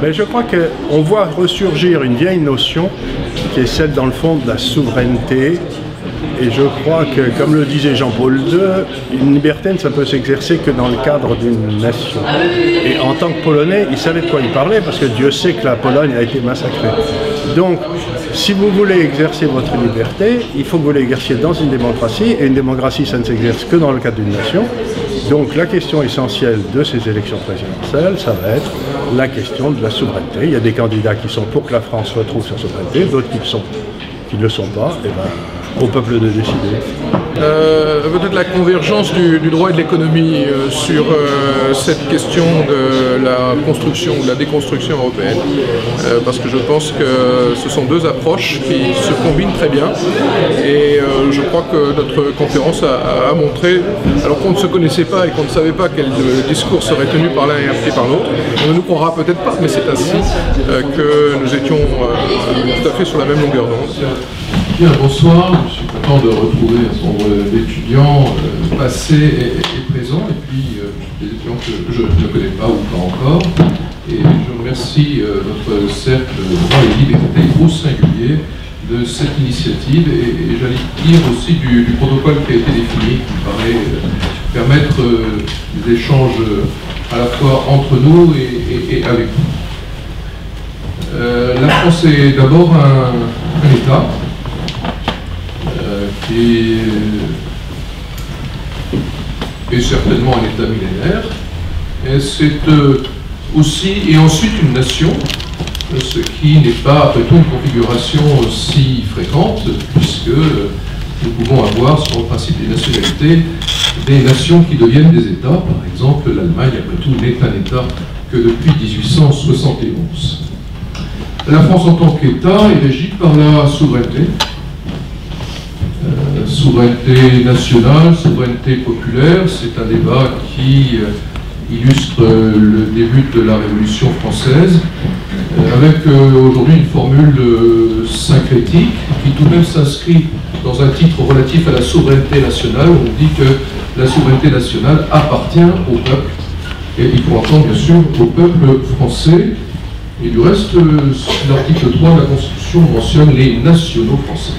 Mais je crois qu'on voit ressurgir une vieille notion qui est celle, dans le fond, de la souveraineté. Et je crois que, comme le disait Jean-Paul II, une liberté ne peut s'exercer que dans le cadre d'une nation. Et en tant que Polonais, il savait de quoi il parlait, parce que Dieu sait que la Pologne a été massacrée. Donc, si vous voulez exercer votre liberté, il faut que vous l'exerciez dans une démocratie, et une démocratie, ça ne s'exerce que dans le cadre d'une nation. Donc la question essentielle de ces élections présidentielles, ça va être la question de la souveraineté. Il y a des candidats qui sont pour que la France retrouve sa souveraineté, d'autres qui ne le sont pas, et ben, au peuple de décider. Peut-être la convergence du droit et de l'économie sur cette question de la construction ou de la déconstruction européenne, parce que je pense que ce sont deux approches qui se combinent très bien, et je crois que notre conférence a montré, alors qu'on ne se connaissait pas et qu'on ne savait pas quel discours serait tenu par l'un et appris par l'autre, on ne nous croira peut-être pas, mais c'est ainsi que nous étions tout à fait sur la même longueur d'onde. Bien, bonsoir, je suis content de retrouver un certain nombre d'étudiants passés et présents, et puis des étudiants que je ne connais pas ou pas encore. Et je remercie notre cercle droit et liberté au singulier de cette initiative, et j'allais dire aussi du protocole qui a été défini, qui me paraît permettre des échanges à la fois entre nous et avec vous. La France est d'abord un État qui est certainement un État millénaire, et c'est aussi et ensuite une nation, ce qui n'est pas après tout une configuration si fréquente, puisque nous pouvons avoir sur le principe des nationalités des nations qui deviennent des États. Par exemple, l'Allemagne après tout n'est un État que depuis 1871. La France en tant qu'État est régie par la souveraineté. Souveraineté nationale, souveraineté populaire, c'est un débat qui illustre le début de la Révolution française, avec aujourd'hui une formule syncrétique qui tout de même s'inscrit dans un titre relatif à la souveraineté nationale. On dit que la souveraineté nationale appartient au peuple, et il faut entendre bien sûr au peuple français. Et du reste, l'article 3 de la Constitution mentionne les nationaux français.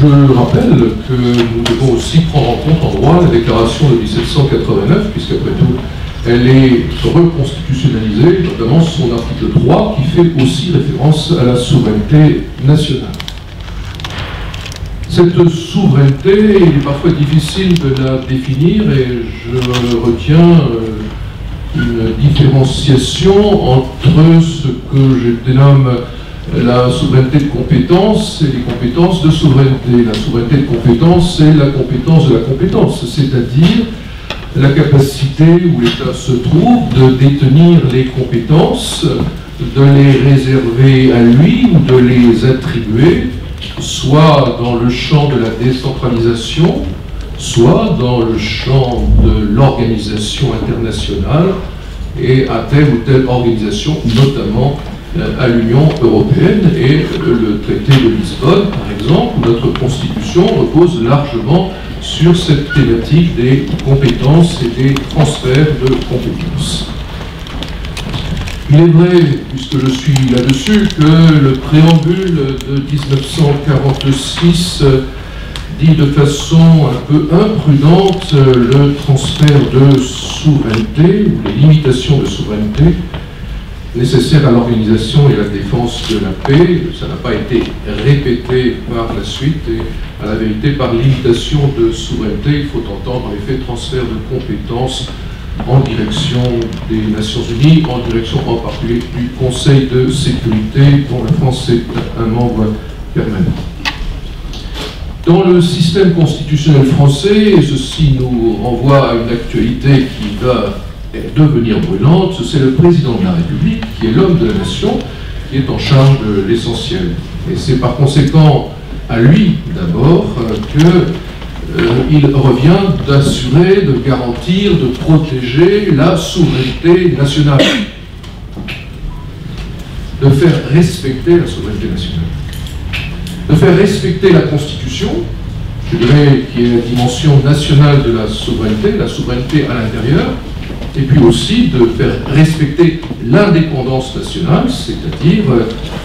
Je rappelle que nous devons aussi prendre en compte en droit la déclaration de 1789, puisqu'après tout, elle est reconstitutionnalisée, notamment son article 3, qui fait aussi référence à la souveraineté nationale. Cette souveraineté, il est parfois difficile de la définir, et je retiens une différenciation entre ce que je dénomme la souveraineté de compétence et les compétences de souveraineté. La souveraineté de compétence, c'est la compétence de la compétence, c'est-à-dire la capacité où l'État se trouve de détenir les compétences, de les réserver à lui ou de les attribuer, soit dans le champ de la décentralisation, soit dans le champ de l'organisation internationale et à telle ou telle organisation, notamment à l'Union européenne. Et le traité de Lisbonne, par exemple, notre Constitution repose largement sur cette thématique des compétences et des transferts de compétences. Il est vrai, puisque je suis là-dessus, que le préambule de 1946 dit de façon un peu imprudente le transfert de souveraineté, ou les limitations de souveraineté nécessaires à l'organisation et à la défense de la paix. Ça n'a pas été répété par la suite, et à la vérité, par limitation de souveraineté, il faut entendre en effet transfert de compétences en direction des Nations Unies, en direction en particulier du Conseil de sécurité, dont la France est un membre permanent. Dans le système constitutionnel français, et ceci nous renvoie à une actualité qui va devenir brûlante, c'est le président de la République, qui est l'homme de la nation, qui est en charge de l'essentiel. Et c'est par conséquent à lui, d'abord, qu'il revient d'assurer, de garantir, de protéger la souveraineté nationale, de faire respecter la souveraineté nationale, de faire respecter la Constitution, je dirais, qui est la dimension nationale de la souveraineté à l'intérieur, et puis aussi de faire respecter l'indépendance nationale, c'est-à-dire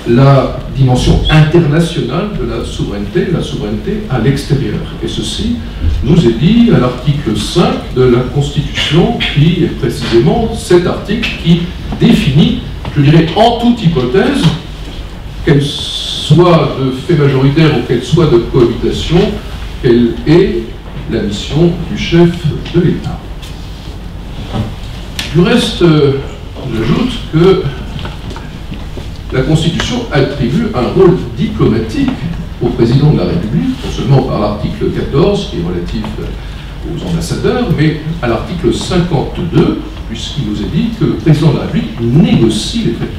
la dimension internationale de la souveraineté à l'extérieur. Et ceci nous est dit à l'article 5 de la Constitution, qui est précisément cet article qui définit, je dirais en toute hypothèse, qu'elle soit de fait majoritaire ou qu'elle soit de cohabitation, quelle est la mission du chef de l'État. Du reste, j'ajoute que la Constitution attribue un rôle diplomatique au président de la République, non seulement par l'article 14, qui est relatif aux ambassadeurs, mais à l'article 52, puisqu'il nous est dit que le président de la République négocie les traités.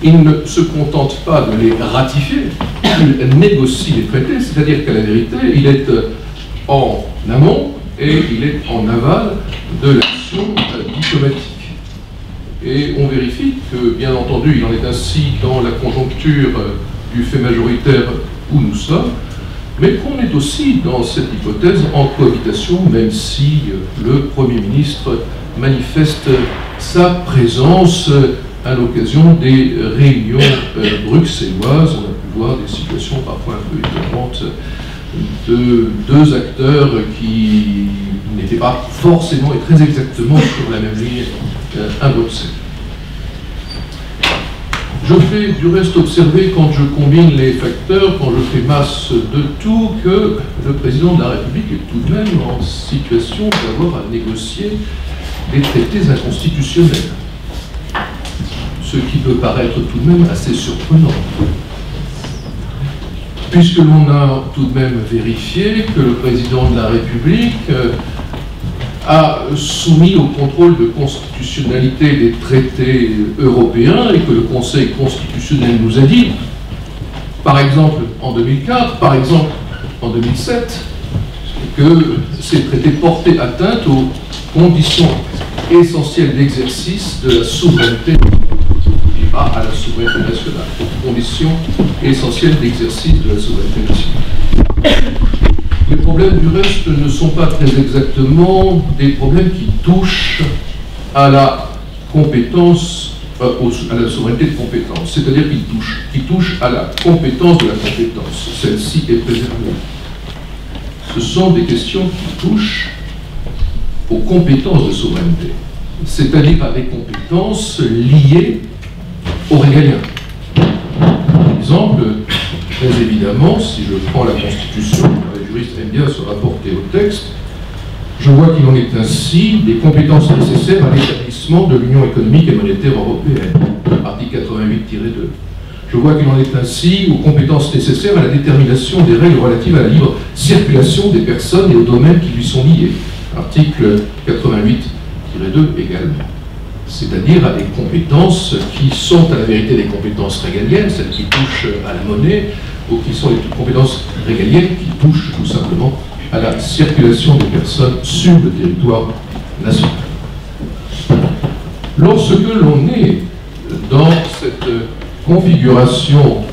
Il ne se contente pas de les ratifier, il négocie les traités, c'est-à-dire qu'à la vérité, il est en amont et il est en aval de l'action diplomatique. Et on vérifie que, bien entendu, il en est ainsi dans la conjoncture du fait majoritaire où nous sommes, mais qu'on est aussi dans cette hypothèse en cohabitation, même si le Premier ministre manifeste sa présence à l'occasion des réunions bruxelloises. On a pu voir des situations parfois un peu étonnantes de deux acteurs qui n'étaient pas forcément et très exactement sur la même ligne à Bruxelles. Je fais du reste observer, quand je combine les facteurs, quand je fais masse de tout, que le président de la République est tout de même en situation d'avoir à négocier des traités inconstitutionnels. Ce qui peut paraître tout de même assez surprenant, puisque l'on a tout de même vérifié que le président de la République a soumis au contrôle de constitutionnalité des traités européens et que le Conseil constitutionnel nous a dit, par exemple en 2004, par exemple en 2007, que ces traités portaient atteinte aux conditions essentielles d'exercice de la souveraineté et pas à la souveraineté nationale, aux conditions essentielles d'exercice de la souveraineté nationale. Les problèmes du reste ne sont pas très exactement des problèmes qui touchent à la compétence, à la souveraineté de compétence, c'est-à-dire qu'ils touchent à la compétence de la compétence. Celle-ci est préservée. Ce sont des questions qui touchent aux compétences de souveraineté, c'est-à-dire à des compétences liées au régalien. Par exemple, très évidemment, si je prends la Constitution, les juristes aiment bien se rapporter au texte, je vois qu'il en est ainsi des compétences nécessaires à l'établissement de l'Union économique et monétaire européenne, article 88-2. Je vois qu'il en est ainsi aux compétences nécessaires à la détermination des règles relatives à la libre circulation des personnes et aux domaines qui lui sont liés, article 88-2 également. C'est-à-dire à des compétences qui sont à la vérité des compétences régaliennes, celles qui touchent à la monnaie, ou qui sont les compétences régaliennes qui touchent tout simplement à la circulation des personnes sur le territoire national. Lorsque l'on est dans cette configuration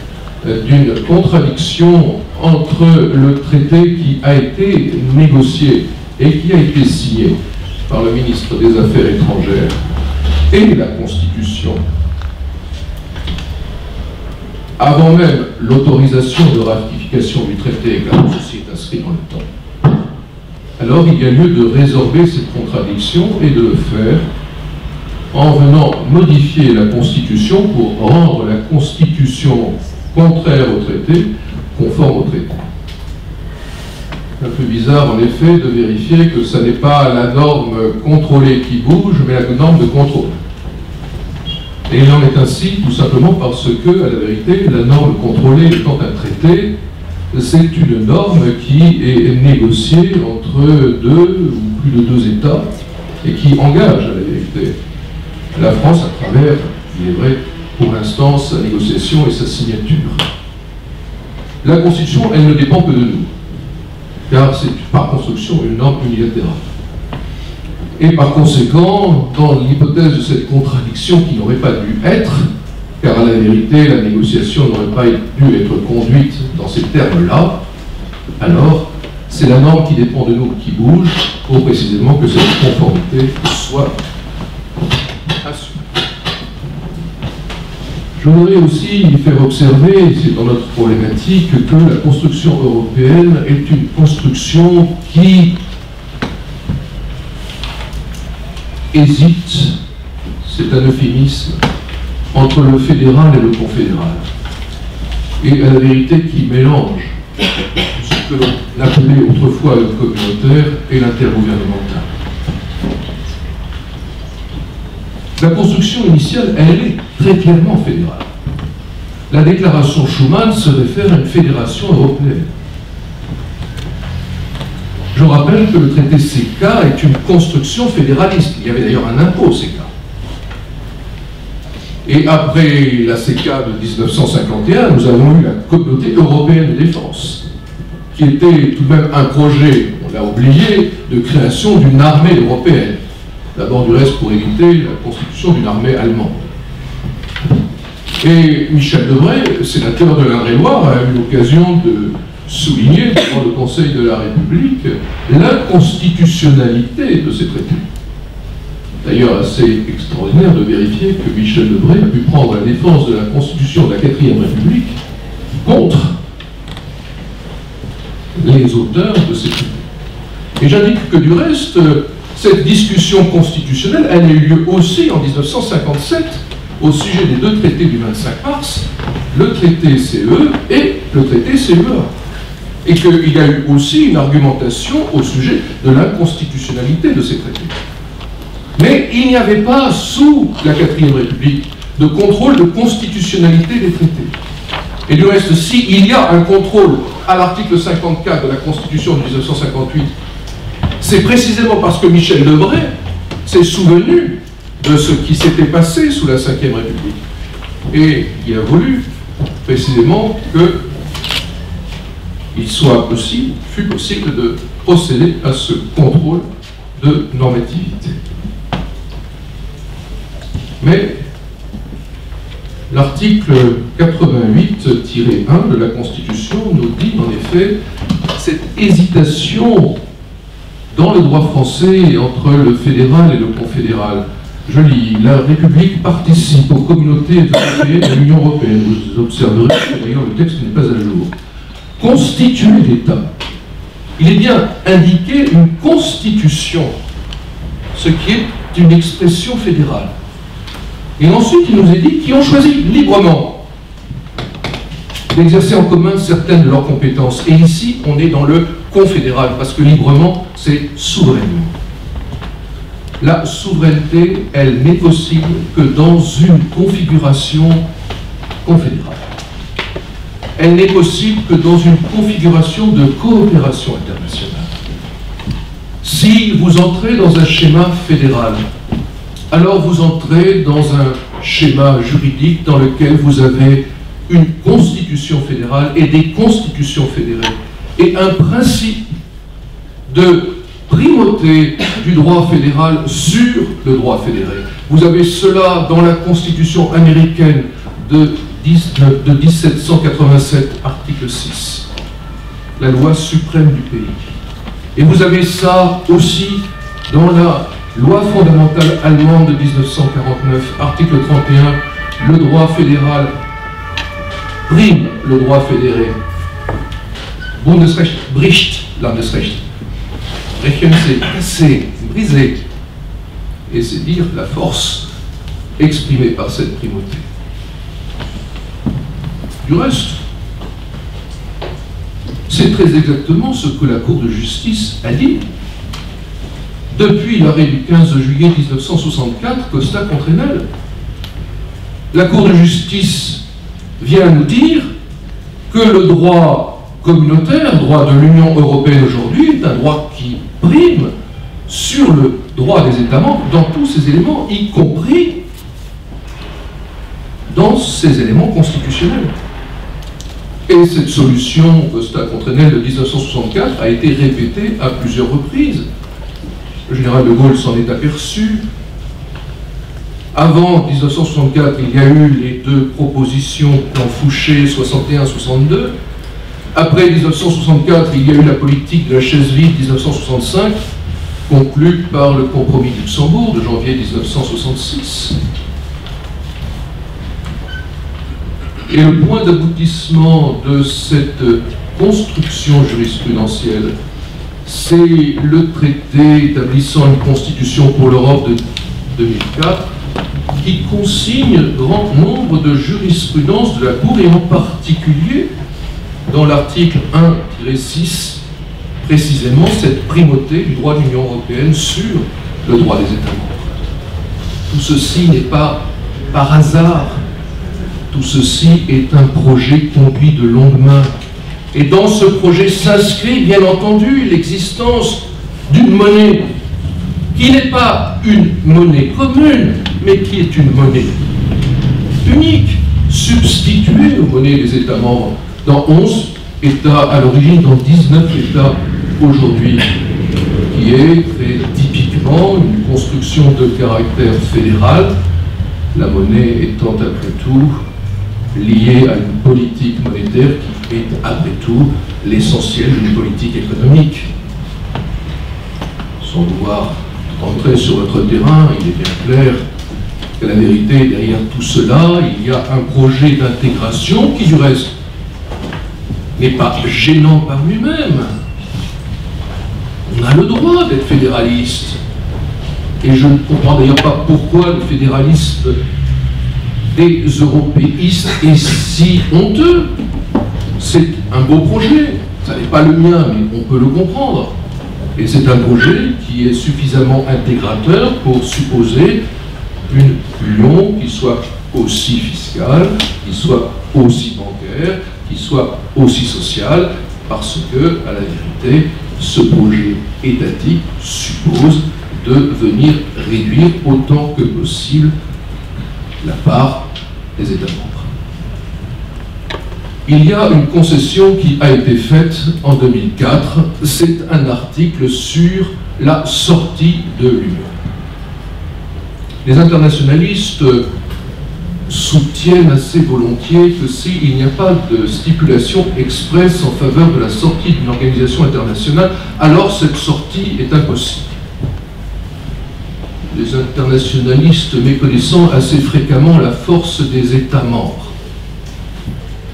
d'une contradiction entre le traité qui a été négocié et qui a été signé par le ministre des Affaires étrangères et la Constitution, avant même l'autorisation de ratification du traité, car ceci est inscrit dans le temps, alors il y a lieu de résorber cette contradiction et de le faire en venant modifier la Constitution pour rendre la Constitution contraire au traité, conforme au traité. Un peu bizarre en effet de vérifier que ce n'est pas la norme contrôlée qui bouge, mais la norme de contrôle. Et il en est ainsi tout simplement parce que, à la vérité, la norme contrôlée étant un traité, c'est une norme qui est négociée entre deux ou plus de deux États et qui engage, à la vérité, la France à travers, il est vrai, pour l'instant, sa négociation et sa signature. La Constitution, elle ne dépend que de nous, car c'est par construction une norme unilatérale. Et par conséquent, dans l'hypothèse de cette contradiction qui n'aurait pas dû être, car à la vérité, la négociation n'aurait pas pu être conduite dans ces termes-là, alors c'est la norme qui dépend de nous qui bouge pour précisément que cette conformité soit assurée. Je voudrais aussi faire observer, c'est dans notre problématique, que la construction européenne est une construction qui hésite, c'est un euphémisme, entre le fédéral et le confédéral. Et à la vérité qui mélange ce que l'on appelait autrefois le communautaire et l'intergouvernemental. La construction initiale, elle est très clairement fédérale. La déclaration Schuman se réfère à une fédération européenne. Je rappelle que le traité CECA est une construction fédéraliste. Il y avait d'ailleurs un impôt CECA. Et après la CECA de 1951, nous avons eu la Communauté européenne de défense, qui était tout de même un projet, on l'a oublié, de création d'une armée européenne. D'abord du reste pour éviter la constitution d'une armée allemande. Et Michel Debré, sénateur de l'Indre-et-Loire, a eu l'occasion de souligner devant le Conseil de la République l'inconstitutionnalité de ces traités. D'ailleurs, assez extraordinaire de vérifier que Michel Debré a pu prendre la défense de la Constitution de la 4e République contre les auteurs de ces traités. Et j'indique que du reste, cette discussion constitutionnelle, elle a eu lieu aussi en 1957 au sujet des deux traités du 25 mars, le traité CE et le traité CEA. Et qu'il y a eu aussi une argumentation au sujet de l'inconstitutionnalité de ces traités. Mais il n'y avait pas, sous la 4e République, de contrôle de constitutionnalité des traités. Et du reste, s'il y a un contrôle à l'article 54 de la Constitution de 1958, c'est précisément parce que Michel Debré s'est souvenu de ce qui s'était passé sous la 5e République. Et il a voulu précisément qu'il fût possible de procéder à ce contrôle de normativité. Mais l'article 88-1 de la Constitution nous dit en effet cette hésitation dans le droit français entre le fédéral et le confédéral. Je lis, la République participe aux communautés européennes de l'Union européenne. Vous observerez que d'ailleurs le texte n'est pas à jour. Constituer l'État. Il est bien indiqué une constitution, ce qui est une expression fédérale. Et ensuite, il nous est dit qu'ils ont choisi librement d'exercer en commun certaines de leurs compétences. Et ici, on est dans le confédéral, parce que librement, c'est souverainement. La souveraineté, elle n'est possible que dans une configuration confédérale. Elle n'est possible que dans une configuration de coopération internationale. Si vous entrez dans un schéma fédéral, alors vous entrez dans un schéma juridique dans lequel vous avez une constitution fédérale et des constitutions fédérées et un principe de primauté du droit fédéral sur le droit fédéré. Vous avez cela dans la Constitution américaine de 1787, article 6, la loi suprême du pays. Et vous avez ça aussi dans la loi fondamentale allemande de 1949, article 31, le droit fédéral prime le droit fédéré. Bundesrecht bricht Landesrecht. Brechen, c'est casser, c'est briser. Et c'est dire la force exprimée par cette primauté. Du reste, c'est très exactement ce que la Cour de justice a dit. Depuis l'arrêt du 15 juillet 1964, Costa contre Enel, la Cour de justice vient nous dire que le droit communautaire, le droit de l'Union européenne aujourd'hui, est un droit qui prime sur le droit des États membres dans tous ces éléments, y compris dans ces éléments constitutionnels. Et cette solution Costa contre Enel de 1964 a été répétée à plusieurs reprises. Le général de Gaulle s'en est aperçu. Avant 1964, il y a eu les deux propositions plan Fouché 61-62. Après 1964, il y a eu la politique de la chaise vide 1965, conclue par le compromis de Luxembourg de janvier 1966. Et le point d'aboutissement de cette construction jurisprudentielle, c'est le traité établissant une constitution pour l'Europe de 2004, qui consigne grand nombre de jurisprudences de la Cour, et en particulier, dans l'article 1-6, précisément cette primauté du droit de l'Union européenne sur le droit des États membres. Tout ceci n'est pas par hasard, tout ceci est un projet conduit de longue main. Et dans ce projet s'inscrit, bien entendu, l'existence d'une monnaie qui n'est pas une monnaie commune, mais qui est une monnaie unique, substituée aux monnaies des États membres dans 11 États à l'origine, dans 19 États aujourd'hui, qui est très typiquement une construction de caractère fédéral, la monnaie étant après tout liée à une politique monétaire qui est après tout l'essentiel d'une politique économique. Sans vouloir entrer sur votre terrain, il est bien clair que la vérité derrière tout cela, il y a un projet d'intégration qui du reste n'est pas gênant par lui-même. On a le droit d'être fédéraliste. Et je ne comprends d'ailleurs pas pourquoi le fédéralisme des européistes est si honteux. C'est un beau projet. Ça n'est pas le mien, mais on peut le comprendre. Et c'est un projet qui est suffisamment intégrateur pour supposer une union qui soit aussi fiscale, qui soit aussi bancaire, qui soit aussi sociale, parce que, à la vérité, ce projet étatique suppose de venir réduire autant que possible la part des États membres. Il y a une concession qui a été faite en 2004, c'est un article sur la sortie de l'Union. Les internationalistes soutiennent assez volontiers que s'il n'y a pas de stipulation expresse en faveur de la sortie d'une organisation internationale, alors cette sortie est impossible. Les internationalistes méconnaissant assez fréquemment la force des États membres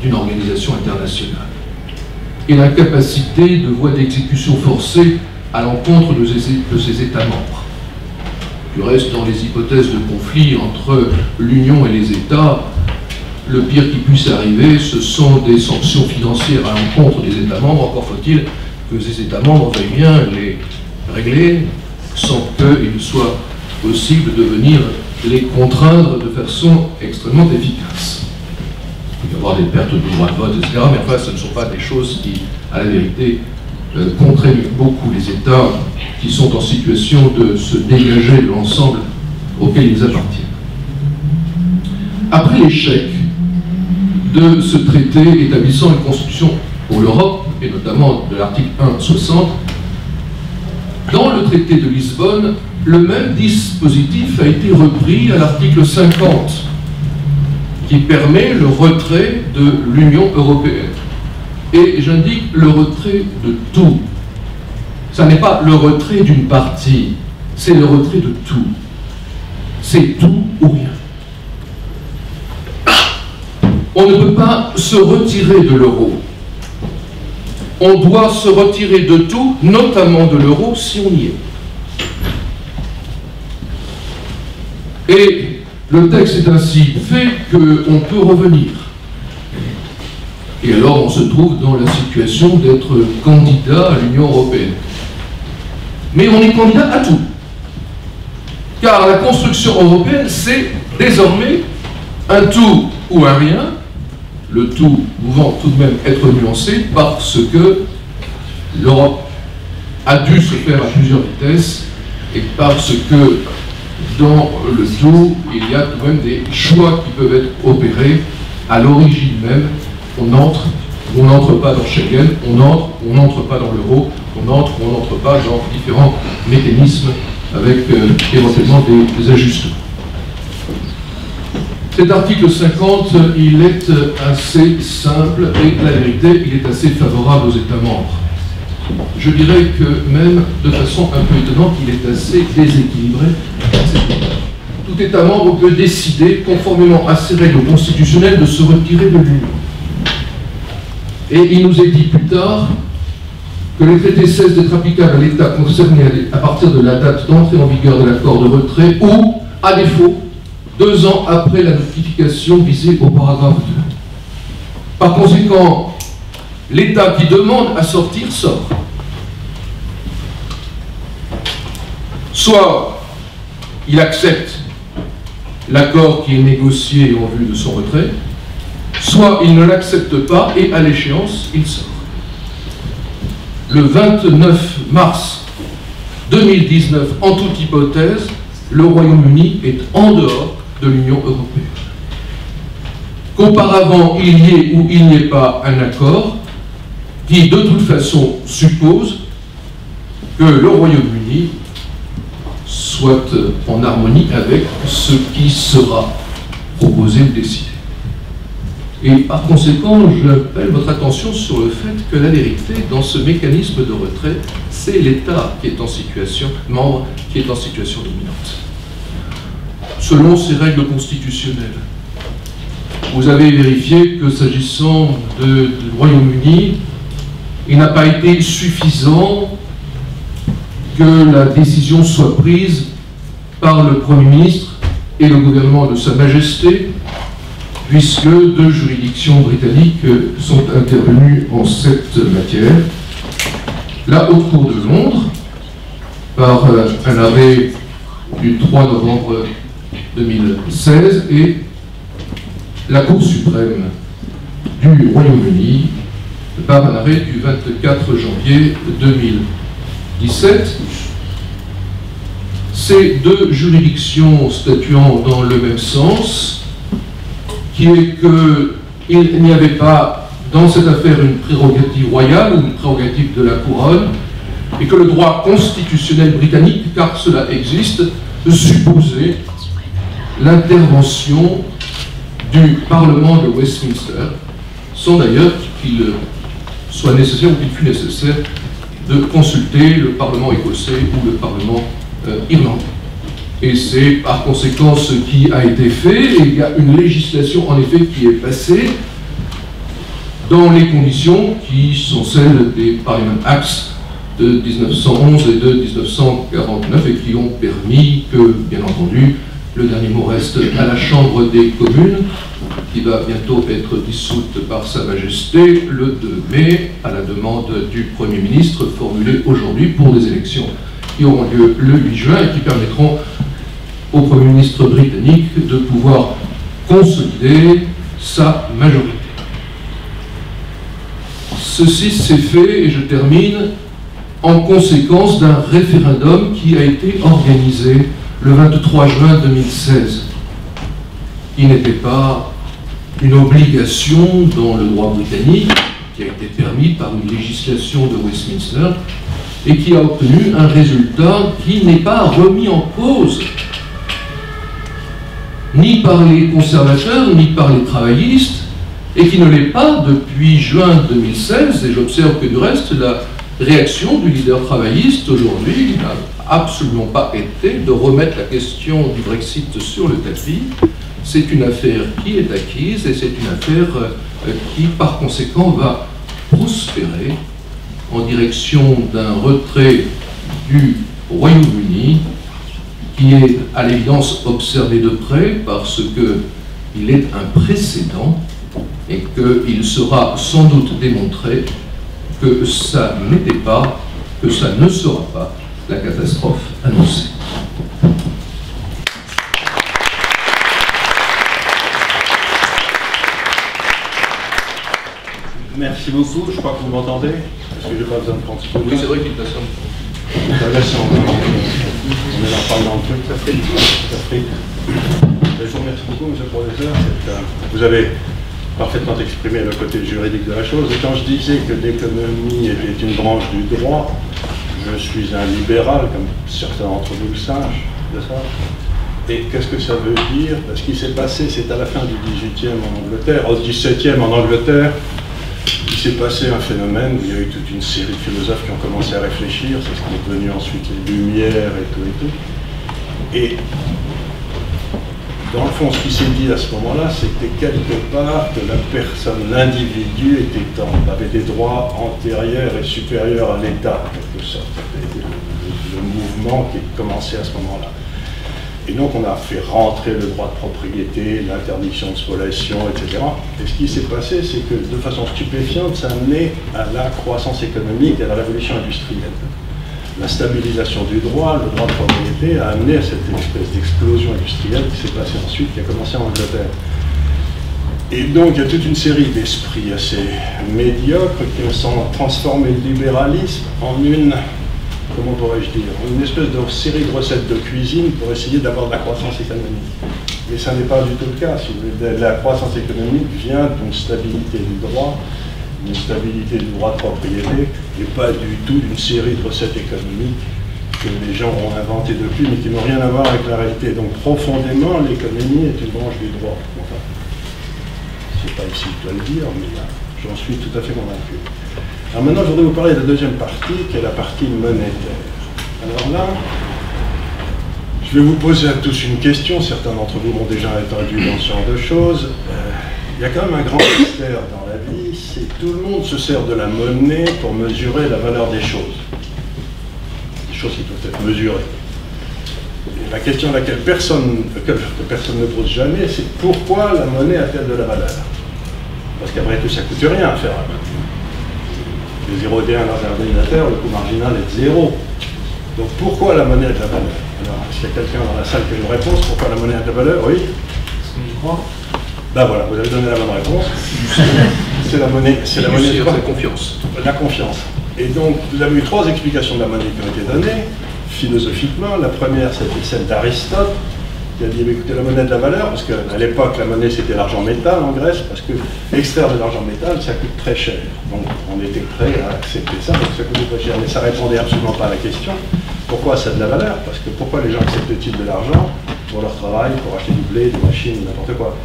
d'une organisation internationale et l'incapacité de voie d'exécution forcée à l'encontre de ces États membres. Du reste, dans les hypothèses de conflit entre l'Union et les États, le pire qui puisse arriver, ce sont des sanctions financières à l'encontre des États membres. Encore faut-il que ces États membres veuillent bien les régler sans qu'il soit possible de venir les contraindre de façon extrêmement efficace. Il peut y avoir des pertes de droits de vote, etc. Mais enfin, ce ne sont pas des choses qui, à la vérité, contraignent beaucoup les États qui sont en situation de se dégager de l'ensemble auquel ils appartiennent. Après l'échec de ce traité établissant une constitution pour l'Europe, et notamment de l'article 1-60, dans le traité de Lisbonne, le même dispositif a été repris à l'article 50, qui permet le retrait de l'Union européenne. Et j'indique le retrait de tout. Ça n'est pas le retrait d'une partie, c'est le retrait de tout. C'est tout ou rien. On ne peut pas se retirer de l'euro. On doit se retirer de tout, notamment de l'euro, si on y est. Et le texte est ainsi fait qu'on peut revenir. Et alors on se trouve dans la situation d'être candidat à l'Union européenne. Mais on est candidat à tout. Car la construction européenne, c'est désormais un tout ou un rien, le tout pouvant tout de même être nuancé parce que l'Europe a dû se faire à plusieurs vitesses et parce que dans le tout, il y a tout de même des choix qui peuvent être opérés à l'origine même. On entre ou on n'entre pas dans Schengen, on entre ou on n'entre pas dans l'euro, on entre ou on n'entre pas dans différents mécanismes avec éventuellement des ajustements. Cet article 50, il est assez simple et la vérité, il est assez favorable aux États membres. Je dirais que même de façon un peu étonnante, il est assez déséquilibré. Tout État membre peut décider, conformément à ses règles constitutionnelles, de se retirer de l'Union. Et il nous est dit plus tard que les traités cessent d'être applicables à l'État concerné à partir de la date d'entrée en vigueur de l'accord de retrait ou, à défaut, 2 ans après la notification visée au paragraphe 2. Par conséquent, l'État qui demande à sortir sort. Soit il accepte l'accord qui est négocié en vue de son retrait, soit il ne l'accepte pas et à l'échéance, il sort. Le 29 mars 2019, en toute hypothèse, le Royaume-Uni est en dehors de l'Union européenne. Qu'auparavant il y ait ou il n'y ait pas un accord qui de toute façon suppose que le Royaume-Uni soit en harmonie avec ce qui sera proposé ou décidé. Et par conséquent, j'appelle votre attention sur le fait que la vérité, dans ce mécanisme de retrait, c'est l'État qui est en situation, membre, qui est en situation dominante. Selon ces règles constitutionnelles, vous avez vérifié que s'agissant du Royaume-Uni, il n'a pas été suffisant que la décision soit prise par le Premier ministre et le gouvernement de Sa Majesté, puisque 2 juridictions britanniques sont intervenues en cette matière. La Haute Cour de Londres, par un arrêt du 3 novembre 2016, et la Cour suprême du Royaume-Uni, par un arrêt du 24 janvier 2017. Ces 2 juridictions statuant dans le même sens, qui est qu'il n'y avait pas dans cette affaire une prérogative royale ou une prérogative de la couronne, et que le droit constitutionnel britannique, car cela existe, supposait l'intervention du Parlement de Westminster, sans d'ailleurs qu'il soit nécessaire ou qu'il fût nécessaire de consulter le Parlement écossais ou le Parlement irlandais. Et c'est par conséquent ce qui a été fait, et il y a une législation en effet qui est passée dans les conditions qui sont celles des Parliament Acts de 1911 et de 1949 et qui ont permis que, bien entendu, le dernier mot reste à la Chambre des communes, qui va bientôt être dissoute par Sa Majesté le 2 mai, à la demande du Premier ministre, formulée aujourd'hui pour des élections qui auront lieu le 8 juin et qui permettront au Premier ministre britannique de pouvoir consolider sa majorité. Ceci s'est fait, et je termine, en conséquence d'un référendum qui a été organisé le 23 juin 2016. Il n'était pas une obligation dans le droit britannique, qui a été permis par une législation de Westminster, et qui a obtenu un résultat qui n'est pas remis en cause, ni par les conservateurs, ni par les travaillistes, et qui ne l'est pas depuis juin 2016, et j'observe que du reste, la réaction du leader travailliste aujourd'hui n'a absolument pas été de remettre la question du Brexit sur le tapis. C'est une affaire qui est acquise, et c'est une affaire qui, par conséquent, va prospérer en direction d'un retrait du Royaume-Uni, qui est à l'évidence observé de près parce qu'il est un précédent et qu'il sera sans doute démontré que ça n'était pas, que ça ne sera pas la catastrophe annoncée. Merci beaucoup, je crois que vous m'entendez, parce que je n'ai pas besoin de prendre ce coup. Oui, c'est vrai qu'il est intéressant. On est là pendant le truc, ça fait. Je vous remercie beaucoup, monsieur le professeur. Vous avez parfaitement exprimé le côté juridique de la chose. Et quand je disais que l'économie était une branche du droit, je suis un libéral, comme certains d'entre vous le savent, de ça. Et qu'est-ce que ça veut dire? Ce qui s'est passé, c'est à la fin du XVIIIe en Angleterre, au XVIIe en Angleterre, il s'est passé un phénomène où il y a eu toute une série de philosophes qui ont commencé à réfléchir, c'est ce qui est devenu ensuite les Lumières et tout. Et dans le fond, ce qui s'est dit à ce moment-là, c'était quelque part que la personne, l'individu avait des droits antérieurs et supérieurs à l'État, en quelque sorte. C'était le mouvement qui commençait à ce moment-là. Et donc on a fait rentrer le droit de propriété, l'interdiction de spoliation, etc. Et ce qui s'est passé, c'est que de façon stupéfiante, ça a amené à la croissance économique et à la révolution industrielle. La stabilisation du droit, le droit de propriété, a amené à cette espèce d'explosion industrielle qui s'est passée ensuite, qui a commencé en Angleterre. Et donc il y a toute une série d'esprits assez médiocres qui ont transformé le libéralisme en une... comment pourrais-je dire, une espèce de série de recettes de cuisine pour essayer d'avoir de la croissance économique. Mais ça n'est pas du tout le cas. Si vous voulez, la croissance économique vient d'une stabilité du droit, d'une stabilité du droit de propriété, et pas du tout d'une série de recettes économiques que les gens ont inventées depuis, mais qui n'ont rien à voir avec la réalité. Donc profondément, l'économie est une branche du droit. Enfin, c'est pas ici que je dois le dire, mais j'en suis tout à fait convaincu. Alors maintenant, je voudrais vous parler de la deuxième partie, qui est la partie monétaire. Alors là, je vais vous poser à tous une question. Certains d'entre vous m'ont déjà entendu dans ce genre de choses. Il y a quand même un grand mystère dans la vie, c'est que tout le monde se sert de la monnaie pour mesurer la valeur des choses. Des choses qui doivent être mesurées. Et la question à laquelle personne ne pose jamais, c'est pourquoi la monnaie a-t-elle de la valeur? Parce qu'après tout, ça ne coûte rien à faire la monnaie. Les 0 et 1 dans un ordinateur, le coût marginal est de 0. Donc pourquoi la monnaie a de la valeur? Alors, est-ce qu'il y a quelqu'un dans la salle qui a une réponse? Pourquoi la monnaie a de la valeur? Oui? Je crois. Ben voilà, vous avez donné la bonne réponse. C'est la monnaie. C'est la monnaie de quoi? La confiance. La confiance. Et donc, vous avez eu 3 explications de la monnaie qui ont été données, philosophiquement. La première, c'était celle d'Aristote, qui a dit, écoutez, la monnaie a de la valeur, parce qu'à l'époque, la monnaie, c'était l'argent métal en Grèce, parce que extraire de l'argent métal, ça coûte très cher. Donc, on était prêt à accepter ça, donc ça coûtait très cher. Mais ça répondait absolument pas à la question. Pourquoi ça a de la valeur? Parce que pourquoi les gens acceptent-ils de l'argent pour leur travail, pour acheter du blé, des machines, n'importe quoi?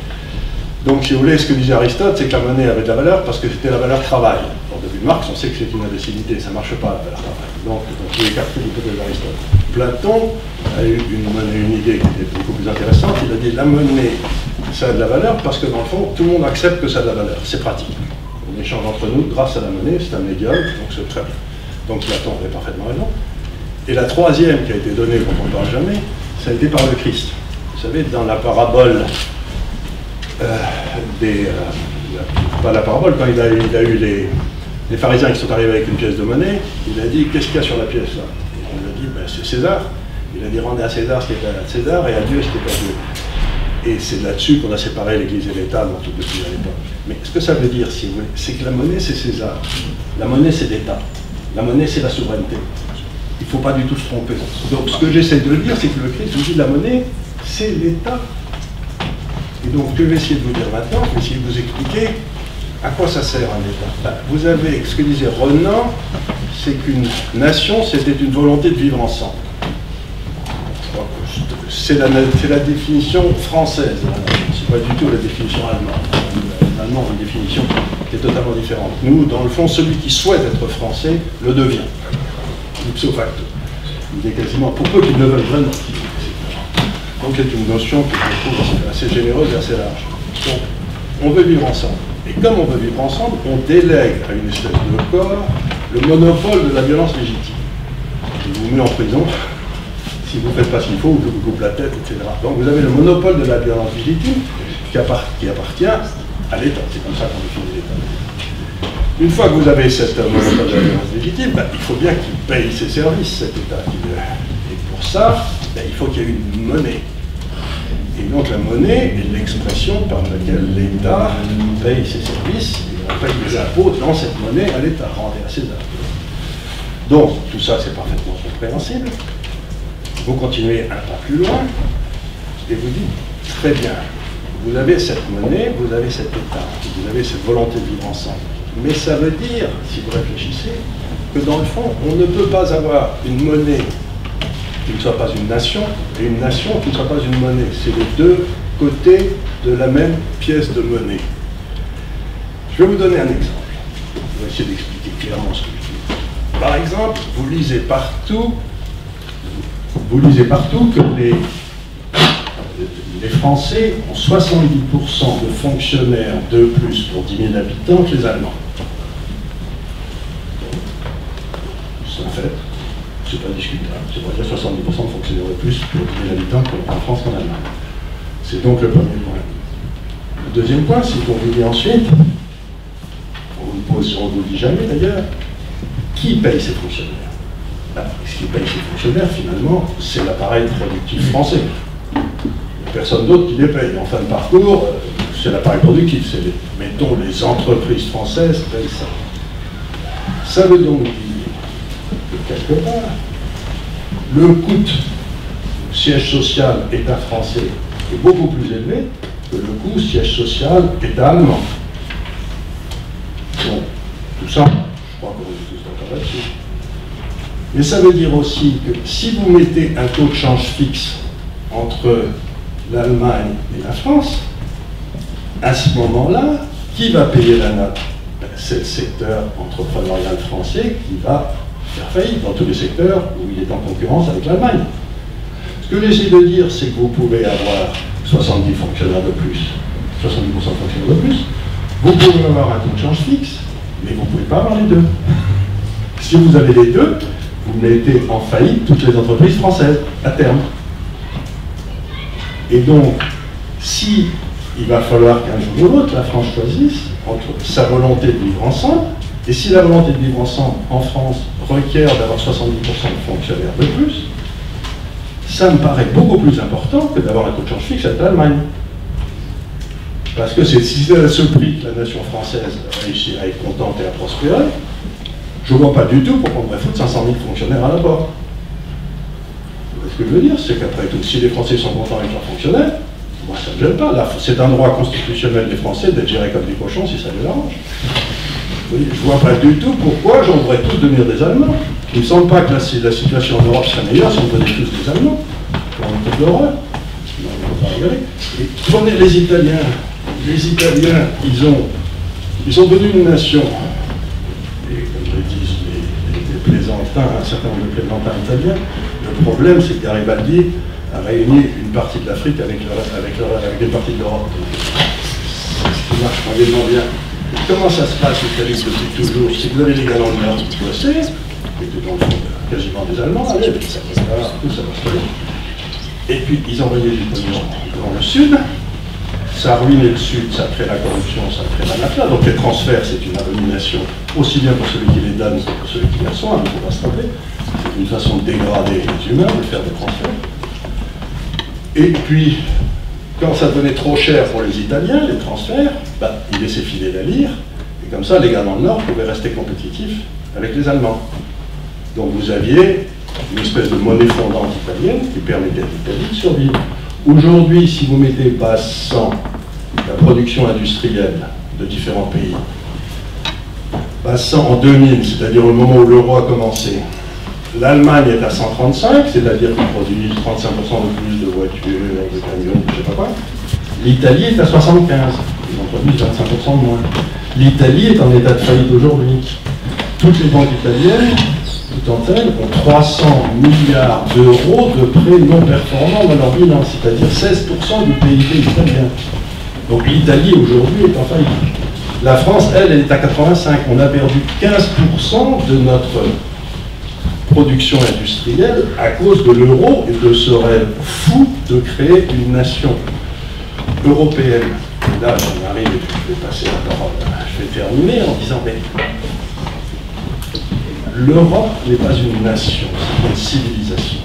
Donc, si vous voulez, ce que disait Aristote, c'est que la monnaie avait de la valeur parce que c'était la valeur travail. Alors, depuis Marx, on sait que c'est une imbécilité, ça ne marche pas, la valeur travail. Donc, on peut écarter l'hypothèse d'Aristote. Platon a eu une idée qui était beaucoup plus intéressante. Il a dit la monnaie, ça a de la valeur parce que, dans le fond, tout le monde accepte que ça a de la valeur. C'est pratique. On échange entre nous grâce à la monnaie, c'est un médium, donc c'est très bien. Donc, Platon avait parfaitement raison. Et la troisième qui a été donnée, dont on ne parle jamais, ça a été par le Christ. Vous savez, dans la parabole pas la parabole, quand il a eu les pharisiens qui sont arrivés avec une pièce de monnaie, il a dit, qu'est-ce qu'il y a sur la pièce là? Et on lui a dit, ben, c'est César. Il a dit, rendez à César ce qui est à César et à Dieu ce qui est à Dieu. Et c'est là-dessus qu'on a séparé l'Église et l'État dans tout depuis à l'époque. Mais ce que ça veut dire, si vous voulez, c'est que la monnaie c'est César, la monnaie c'est l'État, la monnaie c'est la souveraineté. Il ne faut pas du tout se tromper. Donc ce que j'essaie de dire, c'est que le Christ vous dit la monnaie c'est l'État. Et donc, je vais essayer de vous dire maintenant, je vais essayer de vous expliquer à quoi ça sert un État. Vous avez, ce que disait Renan, c'est qu'une nation, c'était une volonté de vivre ensemble. C'est la définition française, c'est pas du tout la définition allemande. L'allemand a une définition qui est totalement différente. Nous, dans le fond, celui qui souhaite être français le devient, ipso facto. Il est quasiment, pour peu qu'il ne veuille vraiment. Donc c'est une notion que je trouve assez généreuse et assez large. Donc, on veut vivre ensemble. Et comme on veut vivre ensemble, on délègue à une espèce de corps le monopole de la violence légitime. Il vous met en prison si vous ne faites pas ce qu'il faut, ou que vous coupe la tête, etc. Donc vous avez le monopole de la violence légitime qui appartient à l'État. C'est comme ça qu'on définit l'État. Une fois que vous avez cette monopole de la violence légitime, il faut bien qu'il paye ses services, cet État. Et pour ça, il faut qu'il y ait une monnaie. Et donc la monnaie est l'expression par laquelle l'État paye ses services, et on paye des impôts dans cette monnaie à l'État, rendez à César. Donc tout ça c'est parfaitement compréhensible. Vous continuez un pas plus loin, et vous dites, très bien, vous avez cette monnaie, vous avez cet État, vous avez cette volonté de vivre ensemble. Mais ça veut dire, si vous réfléchissez, que dans le fond, on ne peut pas avoir une monnaie qui ne soit pas une nation, et une nation qui ne soit pas une monnaie. C'est les deux côtés de la même pièce de monnaie. Je vais vous donner un exemple. Je vais essayer d'expliquer clairement ce que je dis. Par exemple, vous lisez partout que les Français ont 70% de fonctionnaires de plus pour 10 000 habitants que les Allemands. C'est un fait, c'est pas discutable. C'est pas dire 70% de fonctionnaires de plus pour 10 000 habitants en France qu'en Allemagne. C'est donc le premier point. Le deuxième point, c'est qu'on vous dit ensuite, on ne vous dit jamais d'ailleurs, qui paye ces fonctionnaires? Ce qui paye ces fonctionnaires, finalement, c'est l'appareil productif français. Il n'y a personne d'autre qui les paye. En fin de parcours, c'est l'appareil productif. C'est mettons, les entreprises françaises payent ça. Ça veut donc dire que, quelque part, le coût siège social État français est beaucoup plus élevé que le coût siège social État allemand. Bon, tout ça, je crois qu'on est tous d'accord là-dessus. Mais ça veut dire aussi que si vous mettez un taux de change fixe entre l'Allemagne et la France, à ce moment-là, qui va payer la note? C'est le secteur entrepreneurial français qui va faire faillite dans tous les secteurs où il est en concurrence avec l'Allemagne. Ce que j'essaie de dire, c'est que vous pouvez avoir 70 fonctionnaires de plus, 70% de fonctionnaires de plus, vous pouvez avoir un taux de change fixe, mais vous ne pouvez pas avoir les deux. Si vous avez les deux, vous mettez en faillite toutes les entreprises françaises, à terme. Et donc, si il va falloir qu'un jour ou l'autre, la France choisisse entre sa volonté de vivre ensemble, et si la volonté de vivre ensemble en France requiert d'avoir 70% de fonctionnaires de plus, ça me paraît beaucoup plus important que d'avoir un taux de change fixe avec l'Allemagne. Parce que si c'est à ce prix que la nation française réussit à être contente et à prospérer, je ne vois pas du tout pourquoi on devrait foutre 500 000 fonctionnaires à la porte. Ce que je veux dire, c'est qu'après tout, si les Français sont contents avec leurs fonctionnaires, moi ça ne me gêne pas. C'est un droit constitutionnel des Français d'être gérés comme des cochons si ça les arrange. Je ne vois pas du tout pourquoi j'en voudrais tous devenir des Allemands. Il ne me semble pas que la situation en Europe serait meilleure si on devenait tous des Allemands. Pour un peu d'horreur. Et prenez les Italiens. Les Italiens, ils sont devenus une nation. Et comme le disent les plaisantins, un certain nombre de plaisantins italiens, le problème c'est que Garibaldi a réuni une partie de l'Afrique avec une partie de l'Europe. C'est ce qui marche moyennement bien. Comment ça se passe au Italie depuis toujours? Si vous avez les gars dans le nord qui bossaient, qui étaient dans le fond quasiment des Allemands, allez, tout ça passe très bien. Et puis ils envoyaient du pognon dans le sud. Ça a ruiné le Sud, ça crée la corruption, ça crée la mafia. Donc les transferts, c'est une abomination, aussi bien pour celui qui les donne que pour celui qui les reçoit, il ne faut pas se tromper. C'est une façon de dégrader les humains, de faire des transferts. Et puis, quand ça devenait trop cher pour les Italiens, les transferts, ils laissaient filer la lire, et comme ça, les gars dans le Nord pouvaient rester compétitifs avec les Allemands. Donc vous aviez une espèce de monnaie fondante italienne qui permettait à l'Italie de survivre. Aujourd'hui, si vous mettez base 100, la production industrielle de différents pays, base 100 en 2000, c'est-à-dire au moment où l'euro a commencé, l'Allemagne est à 135, c'est-à-dire qu'ils produisent 35% de plus de voitures, de camions, je ne sais pas quoi. L'Italie est à 75, ils en produisent 25% de moins. L'Italie est en état de faillite aujourd'hui. Toutes les banques italiennes, tout en elles, ont 300 milliards d'euros de prêts non performants dans leur bilan, c'est-à-dire 16% du PIB italien. Donc l'Italie aujourd'hui est en faillite. La France, elle est à 85. On a perdu 15% de notre production industrielle à cause de l'euro et de ce rêve fou de créer une nation européenne. Et là, j'en arrive et je vais passer la parole. Je vais terminer en disant, mais l'Europe n'est pas une nation, c'est une civilisation.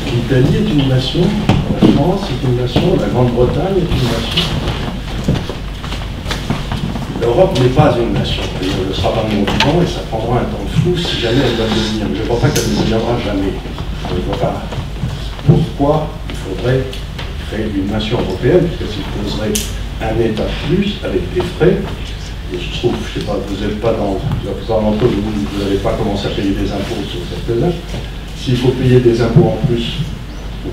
L'Italie est une nation, la France est une nation, la Grande-Bretagne est une nation. L'Europe n'est pas une nation, et elle ne sera pas de mon vivant, et ça prendra un temps fou si jamais elle va le devenir. Je ne vois pas qu'elle ne deviendra jamais. Je ne vois pas pourquoi il faudrait créer une nation européenne, puisque ça poserait un État plus avec des frais. Et je trouve, je ne sais pas, vous n'êtes pas dans la plupart d'entre vous n'avez pas commencé à payer des impôts sur cette là. s'il faut payer des impôts en plus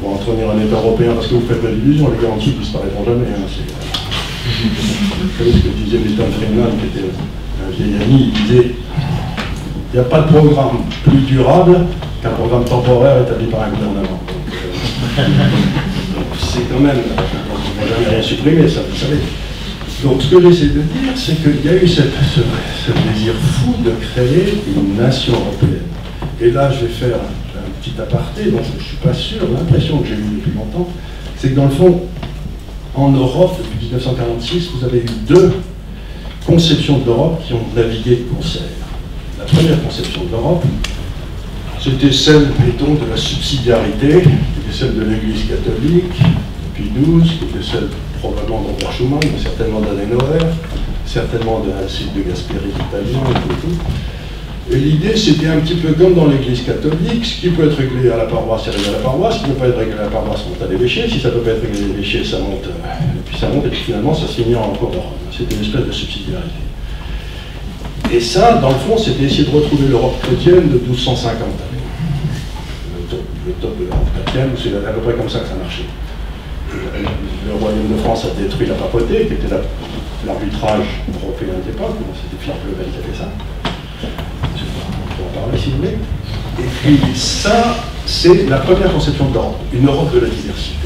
pour entretenir un État européen, parce que vous faites pas d'illusions, les garanties ne disparaîtront jamais. Hein, vous savez ce que disait Milton Friedman, qui était un vieil ami, il disait il n'y a pas de programme plus durable qu'un programme temporaire établi par un gouvernement. Donc c'est quand même, on ne va jamais rien supprimer, ça vous savez. Donc ce que j'essaie de dire, c'est qu'il y a eu ce désir fou de créer une nation européenne. Et là, je vais faire un petit aparté, donc je ne suis pas sûr, l'impression que j'ai eue depuis longtemps, c'est que dans le fond, en Europe, depuis 1946, vous avez eu deux conceptions de l'Europe qui ont navigué de concert. La première conception de l'Europe, c'était celle, mettons, de la subsidiarité, qui était celle de l'Église catholique, depuis 12, qui était celle probablement d'Albert Schuman, mais certainement d'Adenauer, certainement d'un site de Gasperi italien et tout. Et l'idée, c'était un petit peu comme dans l'Église catholique, ce qui peut être réglé à la paroisse, c'est réglé à la paroisse, ce qui ne peut pas être réglé à la paroisse, monte à l'évêché, si ça ne peut pas être réglé à l'évêché, ça monte, et puis ça monte, et puis finalement, ça se finit en Rome. C'était une espèce de subsidiarité. Et ça, dans le fond, c'était essayer de retrouver l'Europe chrétienne de 1250. Le top de l'Europe chrétienne, c'est à peu près comme ça que ça marchait. Le royaume de France a détruit la papauté, qui était l'arbitrage européen de l'époque, c'était Philippe le Bel qui a fait ça. On peut en parler si vous voulez. Et puis ça, c'est la première conception de l'Europe, une Europe de la diversité.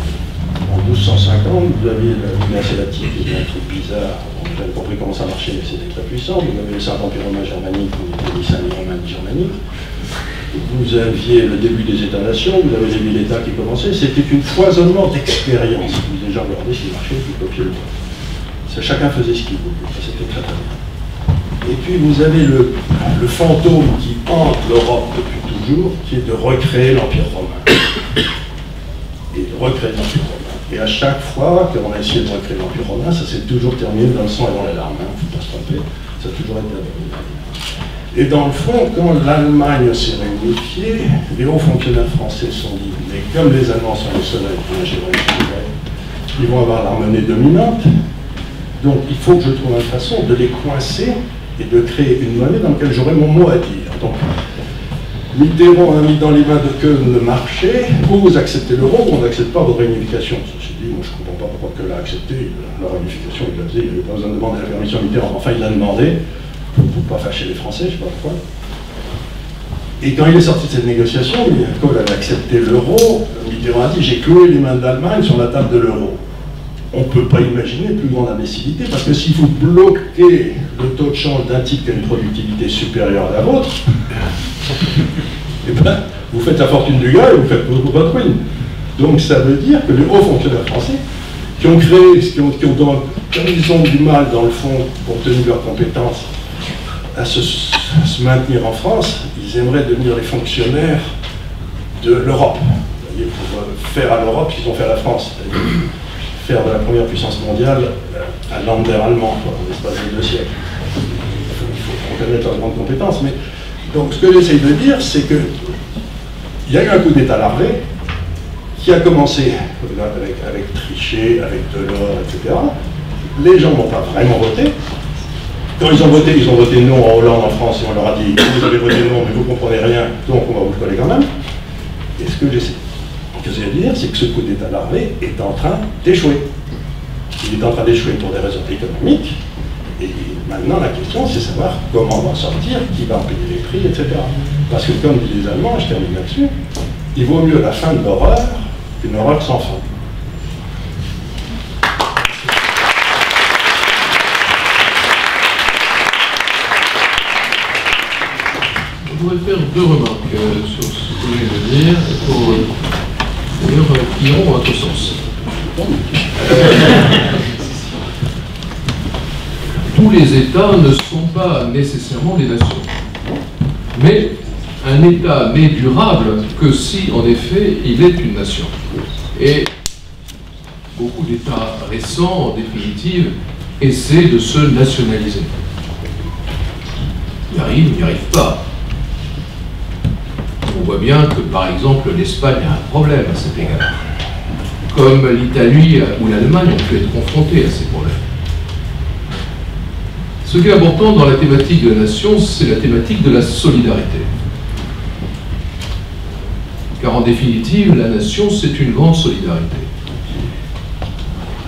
En 1250, vous aviez l'Union asiatique, qui était un truc bizarre. Vous avez compris comment ça marchait, mais c'était très puissant. Vous avez le Saint-Empire romain germanique, vous n'étiez ni saint ni romain ni germanique. Vous aviez le début des États-nations, vous avez les 1000 États qui commençaient. C'était un foisonnement d'expérience. Vous déjà regardez ce qui marchait, puis copiez le temps. Chacun faisait ce qu'il voulait. C'était très très bien. Et puis vous avez le fantôme qui hante l'Europe depuis toujours, qui est de recréer l'Empire romain. Et de recréer l'Empire romain. Et à chaque fois qu'on a essayé de recréer l'Empire romain, ça s'est toujours terminé dans le sang et dans les larmes. Il ne faut pas se tromper, ça a toujours été abominable. Et dans le fond, quand l'Allemagne s'est réunifiée, les hauts fonctionnaires français se sont dit, mais comme les Allemands sont les seuls à gérer, ils vont avoir la monnaie dominante, donc il faut que je trouve une façon de les coincer et de créer une monnaie dans laquelle j'aurai mon mot à dire. Donc, Mitterrand a mis dans les mains de Koen le marché, ou vous acceptez l'euro, ou on n'accepte pas votre réunification. Ceci dit, moi je ne comprends pas pourquoi Koen l'a accepté, la réunification il l'a fait, il n'avait pas besoin de demander la permission à Mitterrand, enfin il l'a demandé, pour ne pas fâcher les Français, je ne sais pas pourquoi. Et quand il est sorti de cette négociation, Koen avait accepté l'euro, Mitterrand a dit j'ai cloué les mains de l'Allemagne sur la table de l'euro. On ne peut pas imaginer plus grande imbécilité, parce que si vous bloquez le taux de change d'un type qui a une productivité supérieure à la vôtre, eh ben, vous faites la fortune du gars et vous faites votre ruine. Donc ça veut dire que les hauts fonctionnaires français, qui ont créé, comme ils ont du mal dans le fond, pour tenir leurs compétences, à se maintenir en France, ils aimeraient devenir les fonctionnaires de l'Europe. Vous voyez, pour faire à l'Europe ce qu'ils ont fait à la France. Faire de la première puissance mondiale un Länder allemand, en l'espace de 2 siècles. Il faut reconnaître leurs grandes compétences. Mais, donc ce que j'essaye de dire, c'est qu'il y a eu un coup d'État larvé qui a commencé avec Trichet, avec Delors, etc. Les gens n'ont pas vraiment voté. Quand ils ont voté non en Hollande, en France, et on leur a dit vous avez voté non, mais vous ne comprenez rien, donc on va vous le coller quand même. Et ce que j'essaie de dire, c'est que ce coup d'État larvé est en train d'échouer. Il est en train d'échouer pour des raisons économiques, et maintenant la question c'est de savoir comment on va en sortir, qui va en payer les prix, etc. Parce que comme disent les Allemands, je termine là-dessus, il vaut mieux la fin de l'horreur qu'une horreur sans fin. Je voudrais faire 2 remarques sur ce que je viens de dire, pour d'ailleurs qui iront à votre sens. Tous les États ne sont pas nécessairement des nations, mais un État n'est durable que si, en effet, il est une nation. Et beaucoup d'États récents, en définitive, essaient de se nationaliser. Ils n'y arrivent pas. On voit bien que, par exemple, l'Espagne a un problème à cet égard. Comme l'Italie ou l'Allemagne ont pu être confrontés à ces problèmes. Ce qui est important dans la thématique de la nation, c'est la thématique de la solidarité. car en définitive, la nation, c'est une grande solidarité.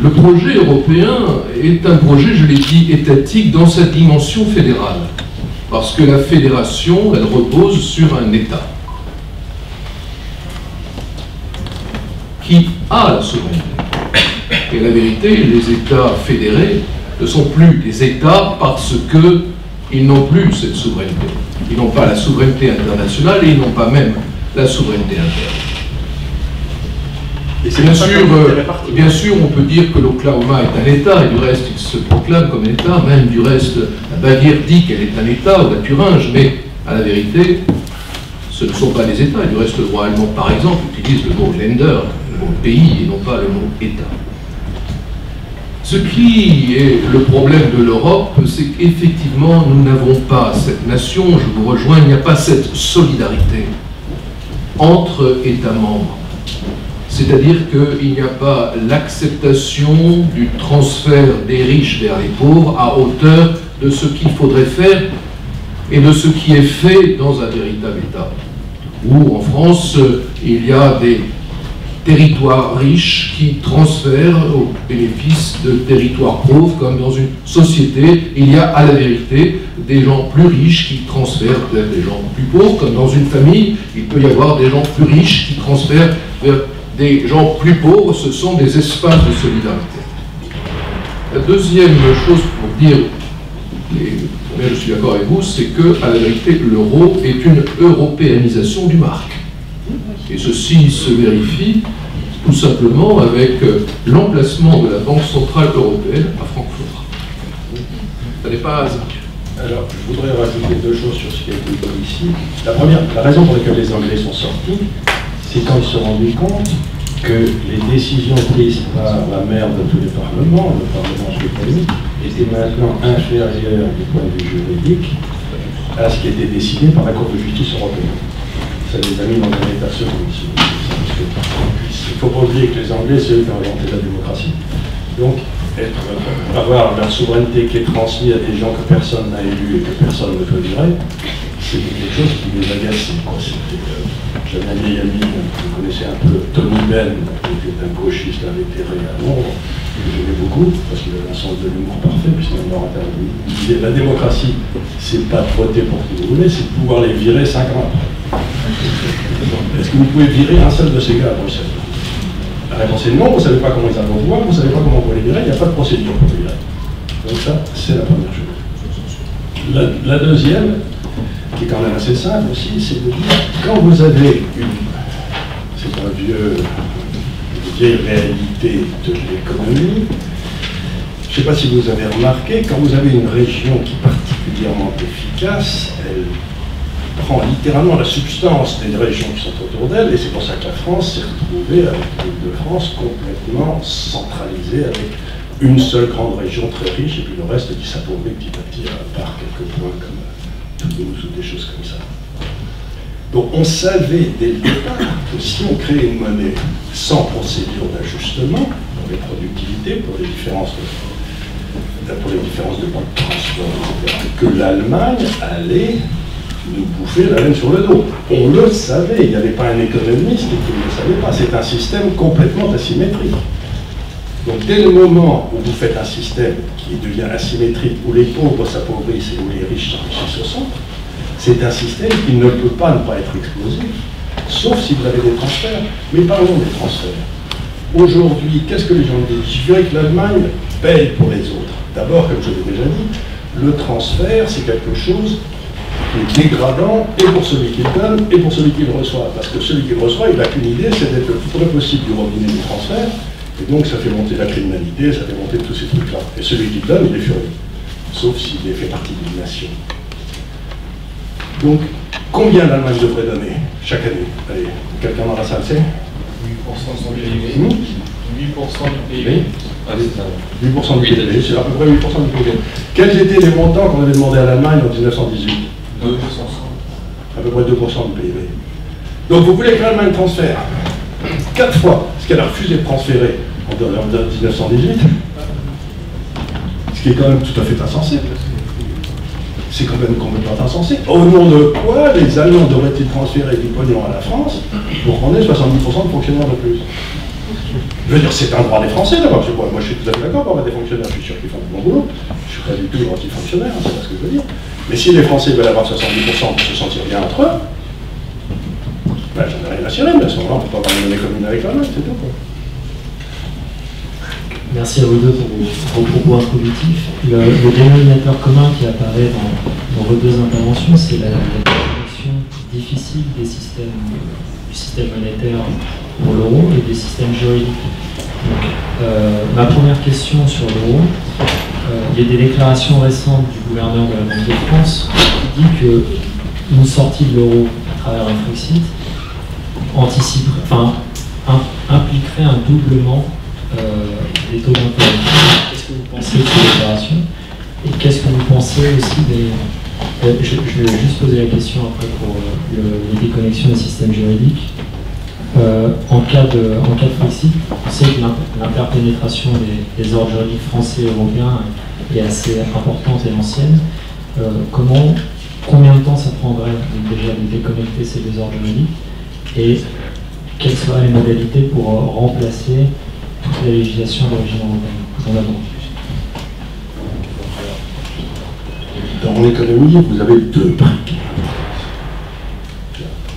Le projet européen est un projet, je l'ai dit, étatique dans sa dimension fédérale, parce que la fédération, elle repose sur un État qui a la souveraineté. Et la vérité, les États fédérés ne sont plus des États parce qu'ils n'ont plus cette souveraineté. Ils n'ont pas la souveraineté internationale et ils n'ont pas même la souveraineté interne. Bien sûr, on peut dire que l'Oklahoma est un État, et du reste, il se proclame comme État, même du reste, la Bavière dit qu'elle est un État, ou la Thuringe, mais à la vérité, ce ne sont pas des États. Et du reste, le droit allemand, par exemple, utilise le mot Länder, le mot pays, et non pas le mot État. Ce qui est le problème de l'Europe, c'est qu'effectivement, nous n'avons pas cette nation, je vous rejoins, il n'y a pas cette solidarité entre États membres. C'est-à-dire qu'il n'y a pas l'acceptation du transfert des riches vers les pauvres à hauteur de ce qu'il faudrait faire et de ce qui est fait dans un véritable État. Où en France, il y a des territoires riches qui transfèrent au bénéfice de territoires pauvres, comme dans une société, il y a à la vérité des gens plus riches qui transfèrent vers des gens plus pauvres, comme dans une famille, il peut y avoir des gens plus riches qui transfèrent vers des gens plus pauvres, ce sont des espaces de solidarité. La deuxième chose pour dire, et je suis d'accord avec vous, c'est que, à la vérité, l'euro est une européanisation du marque. Et ceci se vérifie tout simplement avec l'emplacement de la Banque Centrale Européenne à Francfort. Ça n'est pas un hasard. Alors, je voudrais rajouter deux choses sur ce qui a été dit ici. La première, la raison pour laquelle les Anglais sont sortis, c'est quand ils se sont rendus compte que les décisions prises par la mère de tous les parlements, le Parlement britannique, étaient maintenant inférieures du point de vue juridique à ce qui était décidé par la Cour de justice européenne. Ça les a mis dans un état second ici. Il ne faut pas oublier que les Anglais, c'est eux qui ont inventé la démocratie. Donc, avoir leur souveraineté qui est transmise à des gens que personne n'a élus et que personne ne peut virer, c'est quelque chose qui les agaçait. J'avais un vieil ami, vous connaissez un peu, Tony Benn, qui était un gauchiste invétéré à Londres, que j'aimais beaucoup, parce qu'il avait un sens de l'humour parfait, puisqu'il est mort interdit. Il disait, la démocratie, c'est pas de voter pour qui vous voulez, c'est de pouvoir les virer 5 ans après. Est-ce que vous pouvez virer un seul de ces gars à Bruxelles? La réponse est non, vous ne savez pas comment ils arrivent au pouvoir, vous ne savez pas comment vous les virer, il n'y a pas de procédure pour les virer. Donc ça, c'est la première chose. La deuxième, qui est quand même assez simple aussi, c'est de dire, quand vous avez c'est une vieille réalité de l'économie, je ne sais pas si vous avez remarqué, quand vous avez une région qui est particulièrement efficace, elle prend littéralement la substance des régions qui sont autour d'elle, et c'est pour ça que la France s'est retrouvée avec l'Île-de-France complètement centralisée, avec une seule grande région très riche, et puis le reste qui s'appauvrit petit à petit, à part quelques points comme Toulouse ou des choses comme ça. Donc on savait dès le départ que si on créait une monnaie sans procédure d'ajustement, pour les productivités, pour les différences de points de transport, etc., que l'Allemagne allait nous bouffer la laine sur le dos. On le savait, il n'y avait pas un économiste qui ne le savait pas. C'est un système complètement asymétrique. Donc dès le moment où vous faites un système qui devient asymétrique, où les pauvres s'appauvrissent et où les riches s'enrichissent au centre, c'est un système qui ne peut pas ne pas être explosif, sauf si vous avez des transferts. Mais parlons des transferts. Aujourd'hui, qu'est-ce que les gens disent? Je dirais que l'Allemagne paye pour les autres. D'abord, comme je l'ai déjà dit, le transfert, c'est quelque chose qui est dégradant et pour celui qui le donne et pour celui qui le reçoit. Parce que celui qui le reçoit, il n'a qu'une idée, c'est d'être le plus près possible du robinet du transfert. Et donc ça fait monter la criminalité, ça fait monter tous ces trucs-là. Et celui qui le donne, il est furieux. Sauf s'il fait partie d'une nation. Donc, combien l'Allemagne devrait donner chaque année? Allez, quelqu'un dans la salle sait? 8% de son PIB. 8% du PIB. Allez, 8% du PIB, c'est à peu près 8% du PIB. Quels étaient les montants qu'on avait demandé à l'Allemagne en 1918? 2%. À peu près 2% du PIB. Donc vous voulez que l'Allemagne transfère 4 fois ce qu'elle a refusé de transférer en 1918, ce qui est quand même tout à fait insensé. C'est complètement insensé. Au nom de quoi les Allemands devraient-ils transférer du pognon à la France pour qu'on ait 70% de fonctionnaires de plus? Je veux dire, c'est un droit des Français d'avoir ce point. Moi, je suis tout à fait d'accord pour avoir des fonctionnaires, je suis sûr qu'ils font du bon boulot. Je suis pas du tout anti-fonctionnaire, hein, c'est pas ce que je veux dire. Mais si les Français veulent avoir 70% pour se sentir bien entre eux, ben, j'en ai rien à cirer, mais à ce moment-là, on ne peut pas avoir une monnaie commune avec la main, c'est tout, quoi. Merci à vous deux pour vos propos introductifs. Le dénominateur commun qui apparaît dans vos deux interventions, c'est la définition difficile du système monétaire pour l'euro et des systèmes juridiques. Donc, ma première question sur l'euro, il y a des déclarations récentes du gouverneur de la Banque de France qui dit que une sortie de l'euro à travers un Brexit impliquerait un doublement des taux d'intérêt. Qu'est-ce que vous pensez de ces déclarations? Et qu'est-ce que vous pensez aussi des... je vais juste poser la question après pour les déconnexions des systèmes juridiques. En cas de Brexit, on sait que l'interpénétration des ordres juridiques français et européens est assez importante et ancienne. Combien de temps ça prendrait déjà de déconnecter ces deux ordres juridiques? Et quelles seraient les modalités pour remplacer toute la législation d'origine européenne? Dans l'économie, vous avez deux prix.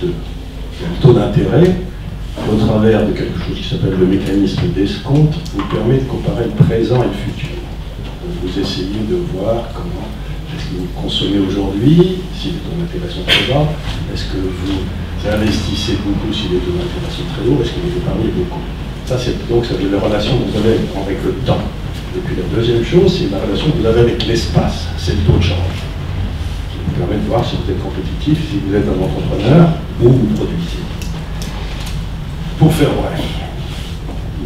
Il y a le taux d'intérêt, au travers de quelque chose qui s'appelle le mécanisme d'escompte, vous permet de comparer le présent et le futur. Donc vous essayez de voir comment est-ce que vous consommez aujourd'hui, si les taux d'intérêt sont très bas, est-ce que vous investissez beaucoup si les taux d'intérêt sont très hauts, est-ce que vous épargnez beaucoup. Ça, c'est donc la relation que vous avez avec le temps. Et puis la deuxième chose, c'est la relation que vous avez avec l'espace, c'est le taux de change. Qui vous permet de voir si vous êtes compétitif, si vous êtes un entrepreneur ou vous produisez. Pour faire bref,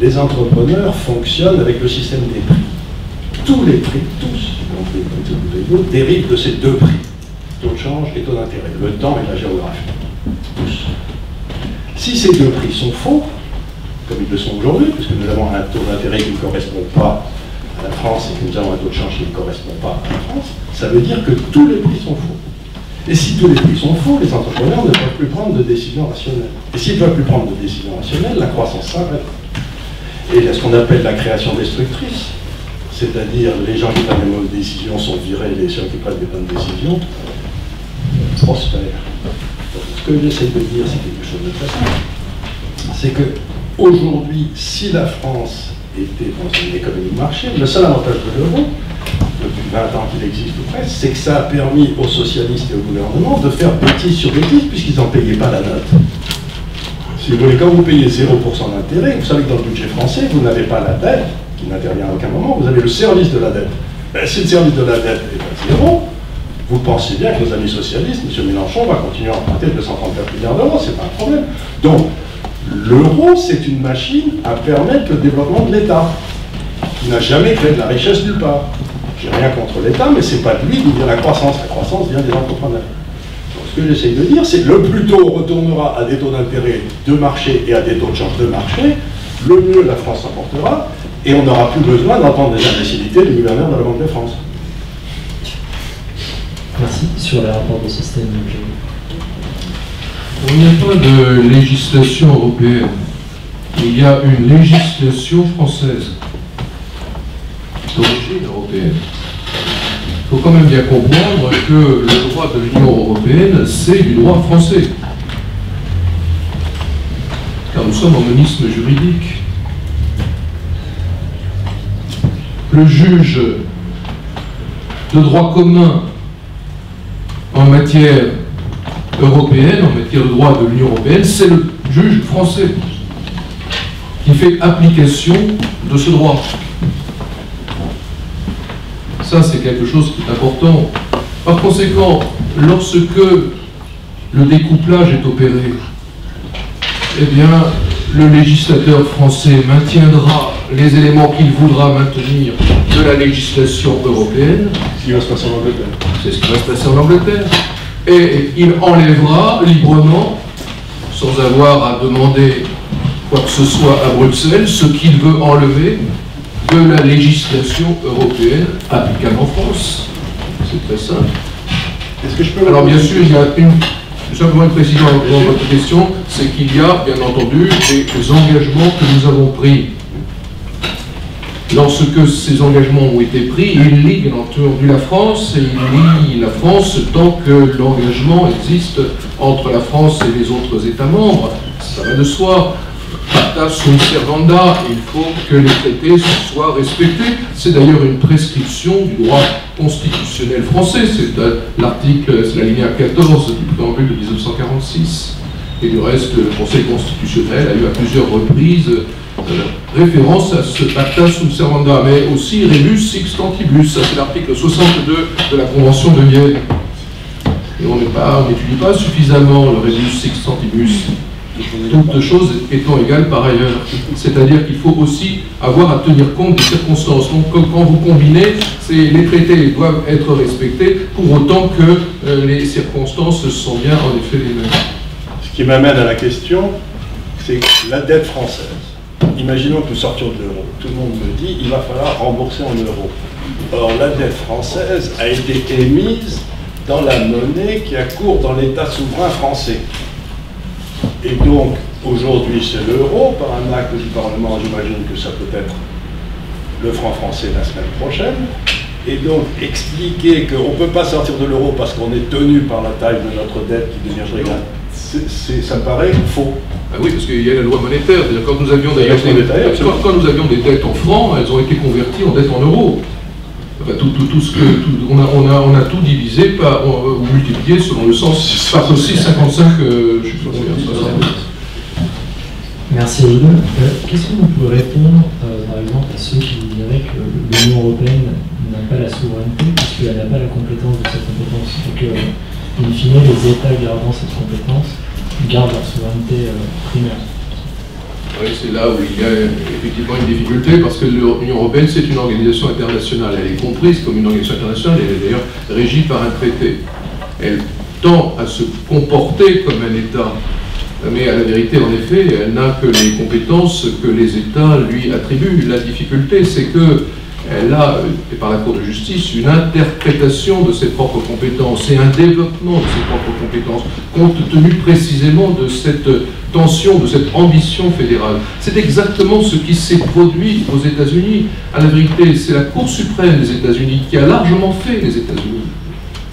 les entrepreneurs fonctionnent avec le système des prix. Tous les prix, tous, dérivent de ces deux prix, taux de change et taux d'intérêt, le temps et la géographie. Tous. Si ces deux prix sont faux, comme ils le sont aujourd'hui, puisque nous avons un taux d'intérêt qui ne correspond pas à la France et que nous avons un taux de change qui ne correspond pas à la France, ça veut dire que tous les prix sont faux. Et si tous les prix sont faux, les entrepreneurs ne peuvent plus prendre de décisions rationnelles. Et s'ils ne peuvent plus prendre de décisions rationnelles, la croissance s'arrête. Et il y a ce qu'on appelle la création destructrice, c'est-à-dire les gens qui prennent les mauvaises décisions sont virés, les gens qui prennent les bonnes décisions prospèrent. Donc, ce que j'essaie de dire, c'est quelque chose de très simple. C'est que aujourd'hui, si la France était dans une économie de marché, le seul avantage de l'euro, depuis 20 ans qu'il existe ou presque, c'est que ça a permis aux socialistes et au gouvernement de faire bêtise sur bêtise puisqu'ils n'en payaient pas la note. Si vous voulez, quand vous payez 0% d'intérêt, vous savez que dans le budget français, vous n'avez pas la dette, qui n'intervient à aucun moment, vous avez le service de la dette. Si le service de la dette est à 0, vous pensez bien que nos amis socialistes, M. Mélenchon, va continuer à emprunter 234 milliards d'euros, c'est pas un problème. Donc, l'euro, c'est une machine à permettre le développement de l'État, qui n'a jamais créé de la richesse nulle part. J'ai rien contre l'État, mais c'est pas de lui d'où vient la croissance. La croissance vient des entrepreneurs. Donc, ce que j'essaye de dire, c'est que le plus tôt on retournera à des taux d'intérêt de marché et à des taux de change de marché, le mieux la France s'en portera, et on n'aura plus besoin d'entendre des imbécilités du gouverneur de la Banque de France. Merci. Sur les rapports de système Il n'y a pas de législation européenne. Il y a une législation française d'origine européenne. Il faut quand même bien comprendre que le droit de l'Union européenne, c'est du droit français. Car nous sommes en monisme juridique. Le juge de droit commun en matière européenne, en matière de droit de l'Union européenne, c'est le juge français qui fait application de ce droit. Ça, c'est quelque chose qui est important. Par conséquent, lorsque le découplage est opéré, eh bien, le législateur français maintiendra les éléments qu'il voudra maintenir de la législation européenne. Ce qui va se passer en Angleterre. C'est ce qui va se passer en Angleterre. Et il enlèvera librement, sans avoir à demander quoi que ce soit à Bruxelles, ce qu'il veut enlever de la législation européenne applicable en France. C'est très simple. Est-ce que je peux... Alors bien sûr, il y a simplement une précision dans votre question, c'est qu'il y a bien entendu des engagements que nous avons pris. Lorsque ces engagements ont été pris, il lie bien entendu la France, et il lie la France tant que l'engagement existe entre la France et les autres États membres. Ça va de soi. Pacta sunt servanda, il faut que les traités soient respectés. C'est d'ailleurs une prescription du droit constitutionnel français. C'est l'article, c'est l'alinéa 14 du préambule de 1946. Et du reste, le Conseil constitutionnel a eu à plusieurs reprises référence à ce pacta sunt servanda, mais aussi rebus sic stantibus. Ça, c'est l'article 62 de la Convention de Vienne. Et on n'étudie pas suffisamment le rebus sic stantibus. Toutes choses étant égales par ailleurs. C'est-à-dire qu'il faut aussi avoir à tenir compte des circonstances. Donc quand vous combinez, les traités doivent être respectés pour autant que les circonstances sont bien en effet les mêmes. Ce qui m'amène à la question, c'est la dette française. Imaginons que nous sortions de l'euro. Tout le monde me dit il va falloir rembourser en euros. Or, la dette française a été émise dans la monnaie qui a cours dans l'État souverain français. Et donc, aujourd'hui, c'est l'euro. Par un acte du Parlement, j'imagine que ça peut être le franc français la semaine prochaine. Et donc, expliquer qu'on ne peut pas sortir de l'euro parce qu'on est tenu par la taille de notre dette qui devient régale, ça me paraît faux. Ah oui, parce qu'il y a la loi monétaire. Quand nous avions quand nous avions des dettes en francs, elles ont été converties en dettes en euros. Enfin, on a tout divisé par, ou multiplié selon le sens, par aussi 55, je ne sais pas combien. Merci Hugo. Qu'est-ce que vous pouvez répondre, par exemple, à ceux qui diraient que l'Union européenne n'a pas la souveraineté, puisqu'elle n'a pas la compétence de cette compétence, et que, in fine, les États gardant cette compétence gardent leur souveraineté primaire? Oui, c'est là où il y a effectivement une difficulté, parce que l'Union européenne, c'est une organisation internationale. Elle est comprise comme une organisation internationale, et elle est d'ailleurs régie par un traité. Elle tend à se comporter comme un État, mais à la vérité, en effet, elle n'a que les compétences que les États lui attribuent. La difficulté, c'est qu'elle a, et par la Cour de justice, une interprétation de ses propres compétences et un développement de ses propres compétences, compte tenu précisément de cette tension, de cette ambition fédérale. C'est exactement ce qui s'est produit aux États-Unis. À la vérité, c'est la Cour suprême des États-Unis qui a largement fait les États-Unis.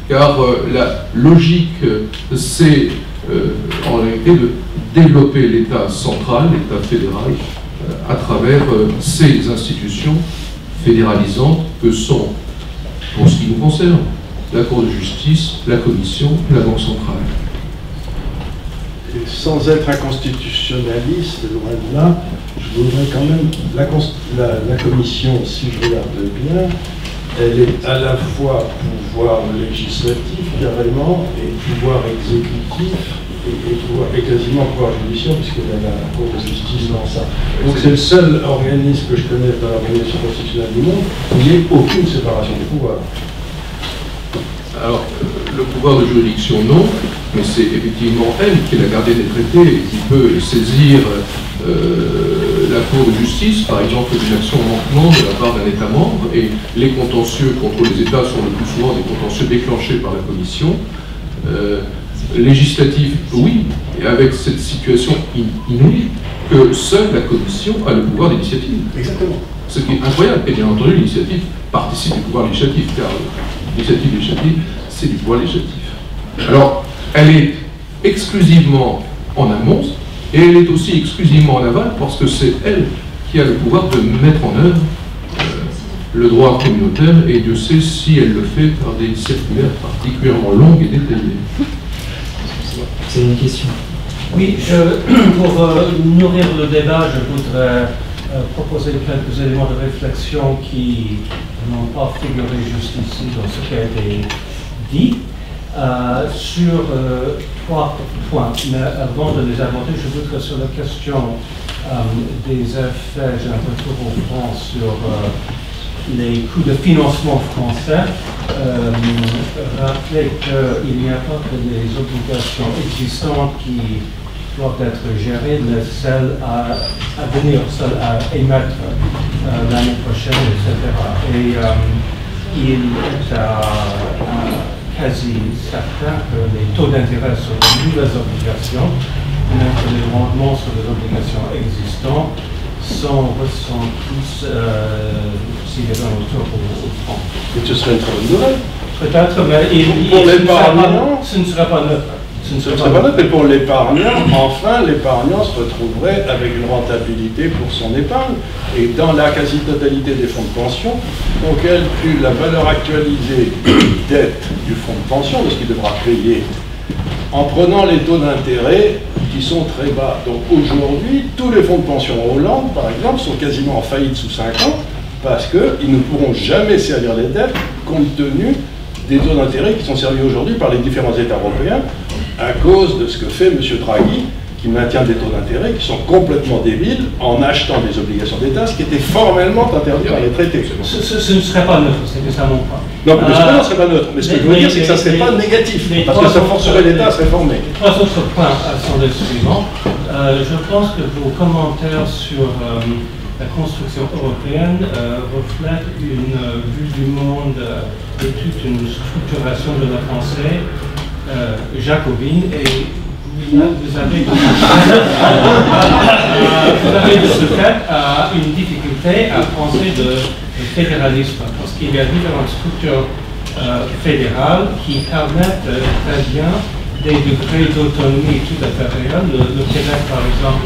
Car la logique, c'est en réalité de développer l'État central, l'État fédéral, à travers ces institutions fédéralisantes que sont, pour ce qui nous concerne, la Cour de justice, la Commission, la Banque centrale. Et sans être un constitutionnaliste, loin de là, je voudrais quand même, la Commission, si je regarde bien, elle est à la fois pouvoir législatif carrément et pouvoir exécutif et quasiment pouvoir judiciaire puisqu'il y a la Cour de justice dans ça. Donc c'est le seul organisme que je connais dans l'organisation constitutionnelle du monde où il n'y ait aucune séparation des pouvoirs. Alors, le pouvoir de juridiction, non, mais c'est effectivement elle qui est la gardienne des traités et qui peut saisir la Cour de justice, par exemple, d'une action en manquement de la part d'un État membre, et les contentieux contre les États sont le plus souvent des contentieux déclenchés par la Commission. Législatif, oui, et avec cette situation inouïe que seule la Commission a le pouvoir d'initiative. Exactement. Ce qui est incroyable, et bien entendu, l'initiative participe du pouvoir législatif, car l'initiative législative, c'est du pouvoir législatif. Alors, elle est exclusivement en amont, et elle est aussi exclusivement en aval, parce que c'est elle qui a le pouvoir de mettre en œuvre le droit communautaire, et Dieu sait si elle le fait par des circulaires particulièrement longues et détaillées. C'est une question. Oui, pour nourrir le débat, je voudrais proposer quelques éléments de réflexion qui n'ont pas figuré jusqu'ici dans ce qui a été dit, sur trois points. Mais avant de les aborder, je voudrais sur la question des effets, j'ai un peu trop en France, sur les coûts de financement français, rappeler qu'il n'y a pas que les obligations existantes qui doivent être gérées, mais celles à venir, celles à émettre l'année prochaine, etc. Et il est à quasi certain que les taux d'intérêt sur les nouvelles obligations, même que les rendements sur les obligations existantes, sont ressentis s'il y a un retour au franc. Et ce serait une très bonne nouvelle. Peut-être, mais ce ne sera pas neutre. Ce ne serait pas neutre, mais pour l'épargnant, enfin, l'épargnant se retrouverait avec une rentabilité pour son épargne. Et dans la quasi-totalité des fonds de pension, on calcule la valeur actualisée des dettes du fonds de pension, de ce qu'il devra payer, en prenant les taux d'intérêt qui sont très bas. Donc aujourd'hui, tous les fonds de pension en Hollande, par exemple, sont quasiment en faillite sous 5 ans, parce qu'ils ne pourront jamais servir les dettes compte tenu des taux d'intérêt qui sont servis aujourd'hui par les différents États européens à cause de ce que fait M. Draghi, qui maintient des taux d'intérêt qui sont complètement débiles en achetant des obligations d'État, ce qui était formellement interdit par les traités. Ce ne serait pas neutre, c'est que ça mon point. Non, mais ce ne serait pas neutre. Mais ce que je veux dire, c'est que ça ne serait pas négatif, parce que ça forcerait l'État à se réformer. Trois autres points sont les suivants. Je pense que vos commentaires sur la construction européenne reflète une vue du monde et toute une structuration de la pensée jacobine, et vous avez de ce fait une difficulté à penser de fédéralisme, parce qu'il y a différentes structures fédérales qui permettent très bien des degrés d'autonomie tout à fait réels. Le Québec, par exemple,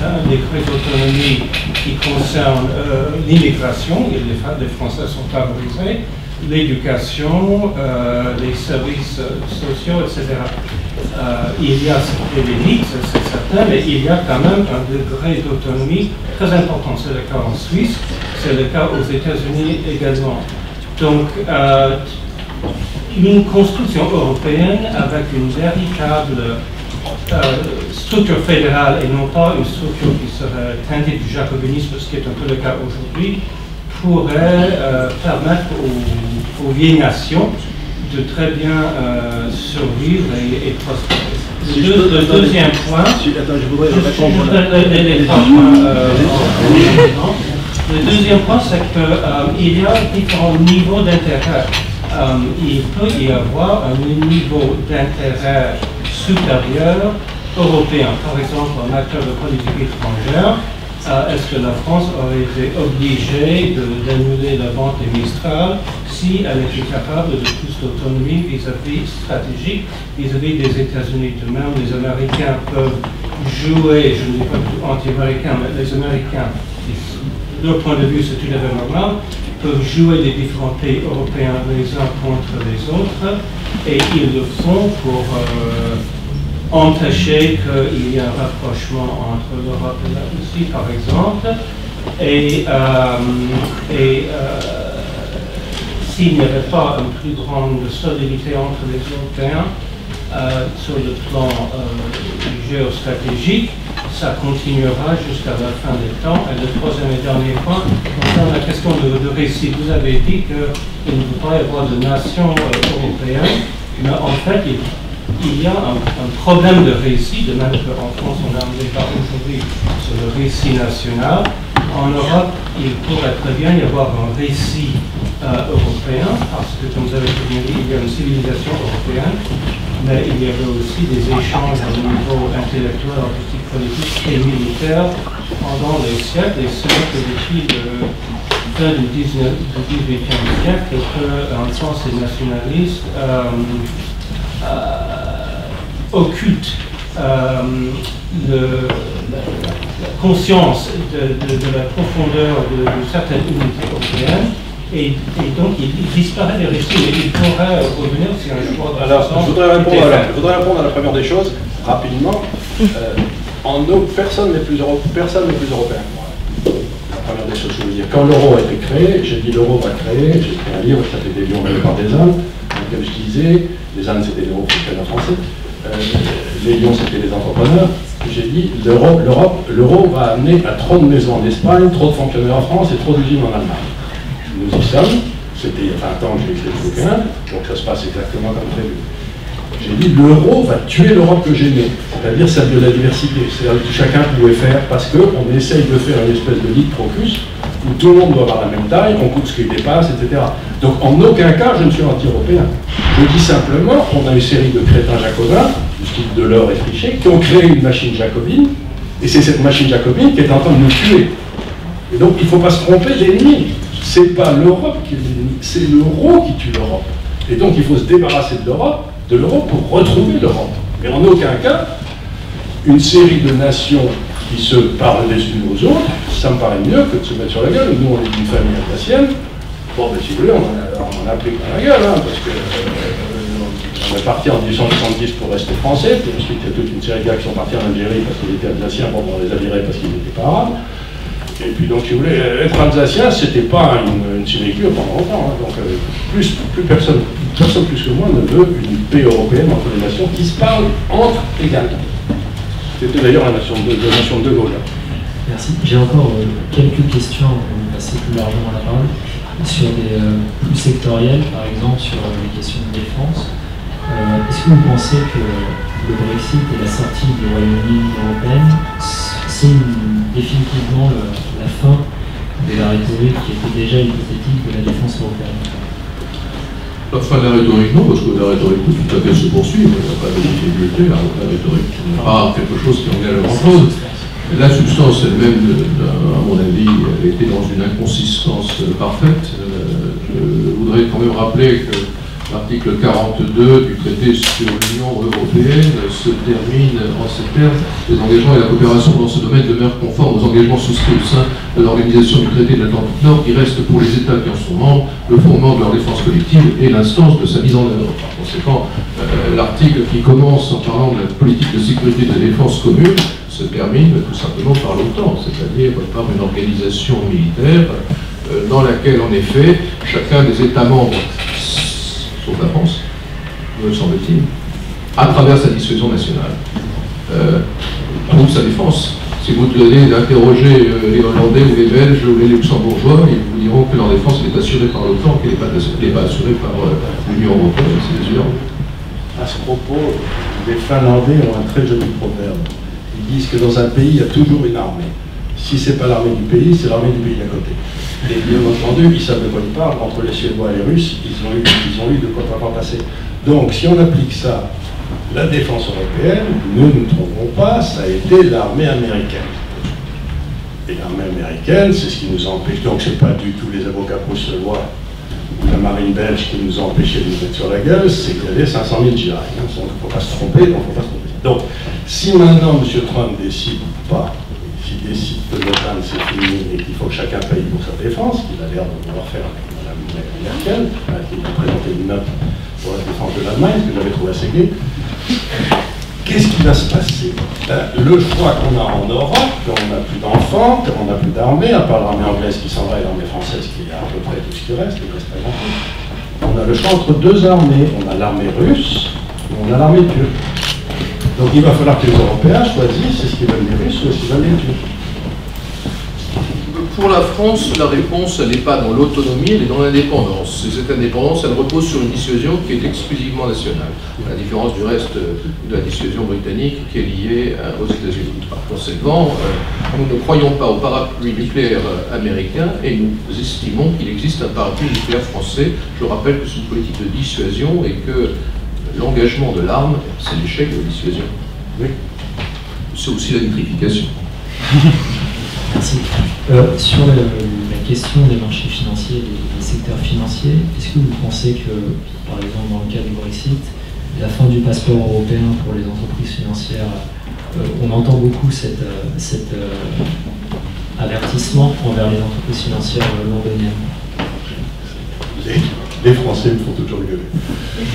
a un degré d'autonomie qui concerne l'immigration, et les Français sont favorisés, l'éducation, les services sociaux, etc. Il y a des limites, c'est certain, mais il y a quand même un degré d'autonomie très important. C'est le cas en Suisse, c'est le cas aux États-Unis également. Donc, une construction européenne avec une véritable structure fédérale et non pas une structure qui serait teintée du jacobinisme, ce qui est un peu le cas aujourd'hui, pourrait permettre aux vieilles nations de très bien survivre et prospérer. Le deuxième point, je voudrais répondre. Le deuxième point, c'est qu'il y a différents niveaux d'intérêt. Il peut y avoir un niveau d'intérêt supérieur européen. Par exemple, en matière de politique étrangère, est-ce que la France aurait été obligée d'annuler la vente des Mistral si elle était capable de plus d'autonomie vis-à-vis stratégique, vis-à-vis des États-Unis? De même, les Américains peuvent jouer, je ne dis pas anti-américains, mais les Américains, leur point de vue c'est tout à fait normal, peuvent jouer les différents pays européens les uns contre les autres, et ils le font pour empêcher qu'il y ait un rapprochement entre l'Europe et la Russie, par exemple, et s'il n'y avait pas une plus grande solidité entre les Européens sur le plan géostratégique, ça continuera jusqu'à la fin des temps. Et le troisième et dernier point, concerne la question de récit. Vous avez dit qu'il ne peut pas y avoir de nation européenne, mais en fait, il y a un problème de récit, de même qu'en France, on a un débat aujourd'hui sur le récit national. En Europe, il pourrait très bien y avoir un récit européen, parce que, comme vous avez dit, il y a une civilisation européenne, mais il y avait aussi des échanges au niveau intellectuel, artistique, politique et militaire pendant les siècles, et c'est que depuis le fin du XVIIIe siècle qu'en France, les nationalistes occultent la conscience de la profondeur de certaines unités européennes, et donc il disparaît des récits, et il pourrait revenir si un choix de alors, je voudrais répondre à la première des choses, rapidement. Personne n'est plus européen que moi. La première des choses, je veux dire. Quand l'euro a été créé, j'ai dit l'euro va créer, j'ai écrit un livre qui s'appelait Des lions menés par des ânes, dans lequel je disais, les ânes c'était les héros français, les lions c'était les entrepreneurs. J'ai dit l'euro va amener à trop de maisons en Espagne, trop de fonctionnaires en France et trop d'usines en Allemagne. Nous y sommes, c'était il y a 20 ans que j'ai écrit le bouquin, donc ça se passe exactement comme prévu. J'ai dit l'euro va tuer l'Europe que j'aimais, c'est-à-dire celle de la diversité, c'est-à-dire que chacun pouvait faire, parce qu'on essaye de faire une espèce de ligue Crocus, où tout le monde doit avoir la même taille, on coupe ce qui dépasse, etc. Donc en aucun cas je ne suis anti-européen. Je dis simplement qu'on a une série de crétins jacobins, du style Delors et Trichet, qui ont créé une machine jacobine, et c'est cette machine jacobine qui est en train de nous tuer. Et donc il ne faut pas se tromper d'ennemi. C'est pas l'Europe qui est l'ennemi, c'est l'euro qui tue l'Europe. Et donc il faut se débarrasser de l'euro pour retrouver l'Europe. Mais en aucun cas, une série de nations qui se parlent les unes aux autres, ça me paraît mieux que de se mettre sur la gueule. Nous, on est d'une famille alsacienne. Bon, ben, si vous voulez, on en a pris plein la gueule, hein, parce que on est parti en 1870 pour rester français, puis ensuite il y a toute une série de gars qui sont partis en Algérie parce qu'ils étaient alsaciens, bon, on les a virés parce qu'ils n'étaient pas arabes. Et puis donc, si vous voulez, être alsacien, c'était pas une sinécure pendant longtemps. Hein, donc, plus personne plus que moi ne veut une paix européenne entre les nations qui se parlent entre égales. C'était d'ailleurs la nation de Gaulle. Merci. J'ai encore quelques questions pour vous passer plus largement la parole. Sur des plus sectoriels, par exemple sur les questions de défense. Est-ce que vous pensez que le Brexit et la sortie du Royaume-Uni de l'Union européenne signent définitivement la fin de la rhétorique qui était déjà hypothétique de la défense européenne? La fin de la rhétorique, non, parce que la rhétorique peut tout à fait se poursuivre, il n'y a pas de difficulté, la rhétorique n'est pas quelque chose qui engage grand-chose. La substance elle-même, à mon avis, elle était dans une inconsistance parfaite. Je voudrais quand même rappeler que l'article 42 du traité sur l'Union européenne se termine en ces termes: les engagements et la coopération dans ce domaine demeurent conformes aux engagements souscrits au sein de l'organisation du traité de l'Atlantique Nord, qui reste pour les États qui en sont membres le fondement de leur défense collective et l'instance de sa mise en œuvre. Par conséquent, l'article qui commence en parlant de la politique de sécurité et de défense commune se termine tout simplement par l'OTAN, c'est-à-dire par une organisation militaire dans laquelle, en effet, chacun des États membres, sauf la France, me semble-t-il, à travers sa dissuasion nationale, trouve sa défense. Si vous venez d'interroger les Hollandais ou les Belges ou les Luxembourgeois, ils vous diront que leur défense est assurée par l'OTAN, qu'elle n'est pas assurée par l'Union européenne, c'est évident. À ce propos, les Finlandais ont un très joli proverbe. Ils disent que dans un pays, il y a toujours une armée. Si ce n'est pas l'armée du pays, c'est l'armée du pays d'à côté. Et bien entendu, ils savent de quoi ils parlent. Entre les Suédois et les Russes, ils ont eu de quoi pas passer. Donc, si on applique ça, la défense européenne, ne nous trompons pas, ça a été l'armée américaine. Et l'armée américaine, c'est ce qui nous empêche. Donc, ce n'est pas du tout les avocats bruxellois ou la marine belge qui nous ont empêché de nous mettre sur la gueule, c'est qu'il y avait 500 000 GI. Donc, il ne faut pas se tromper, Donc, si maintenant M. Trump décide pas, s'il décide que l'OTAN c'est fini et qu'il faut que chacun paye pour sa défense, qu'il a l'air de vouloir faire avec Mme Merkel, qui a présenté une note pour la défense de l'Allemagne, que j'avais trouvé assez gai, qu'est-ce qui va se passer? Le choix qu'on a en Europe, qu'on n'a plus d'enfants, qu'on n'a plus d'armée, à part l'armée anglaise qui s'en va et l'armée française qui a à peu près tout ce qui reste, il reste pas grand-chose. On a le choix entre deux armées. On a l'armée russe et on a l'armée turque. Donc il va falloir que les Européens choisissent est-ce qu'ils veulent les Russes ou est-ce qu'ils veulent les Turcs. Pour la France, la réponse, elle n'est pas dans l'autonomie, elle est dans l'indépendance. Et cette indépendance, elle repose sur une dissuasion qui est exclusivement nationale, à la différence du reste de la dissuasion britannique qui est liée aux États-Unis. Par conséquent, nous ne croyons pas au parapluie nucléaire américain et nous estimons qu'il existe un parapluie nucléaire français. Je rappelle que c'est une politique de dissuasion et que l'engagement de l'arme, c'est l'échec de la dissuasion. Oui. C'est aussi la nitrification. Merci. Sur la question des marchés financiers, des secteurs financiers, est-ce que vous pensez que, par exemple, dans le cas du Brexit, la fin du passeport européen pour les entreprises financières, on entend beaucoup cet avertissement envers les entreprises financières londoniennes? Les Français me font toujours rigoler.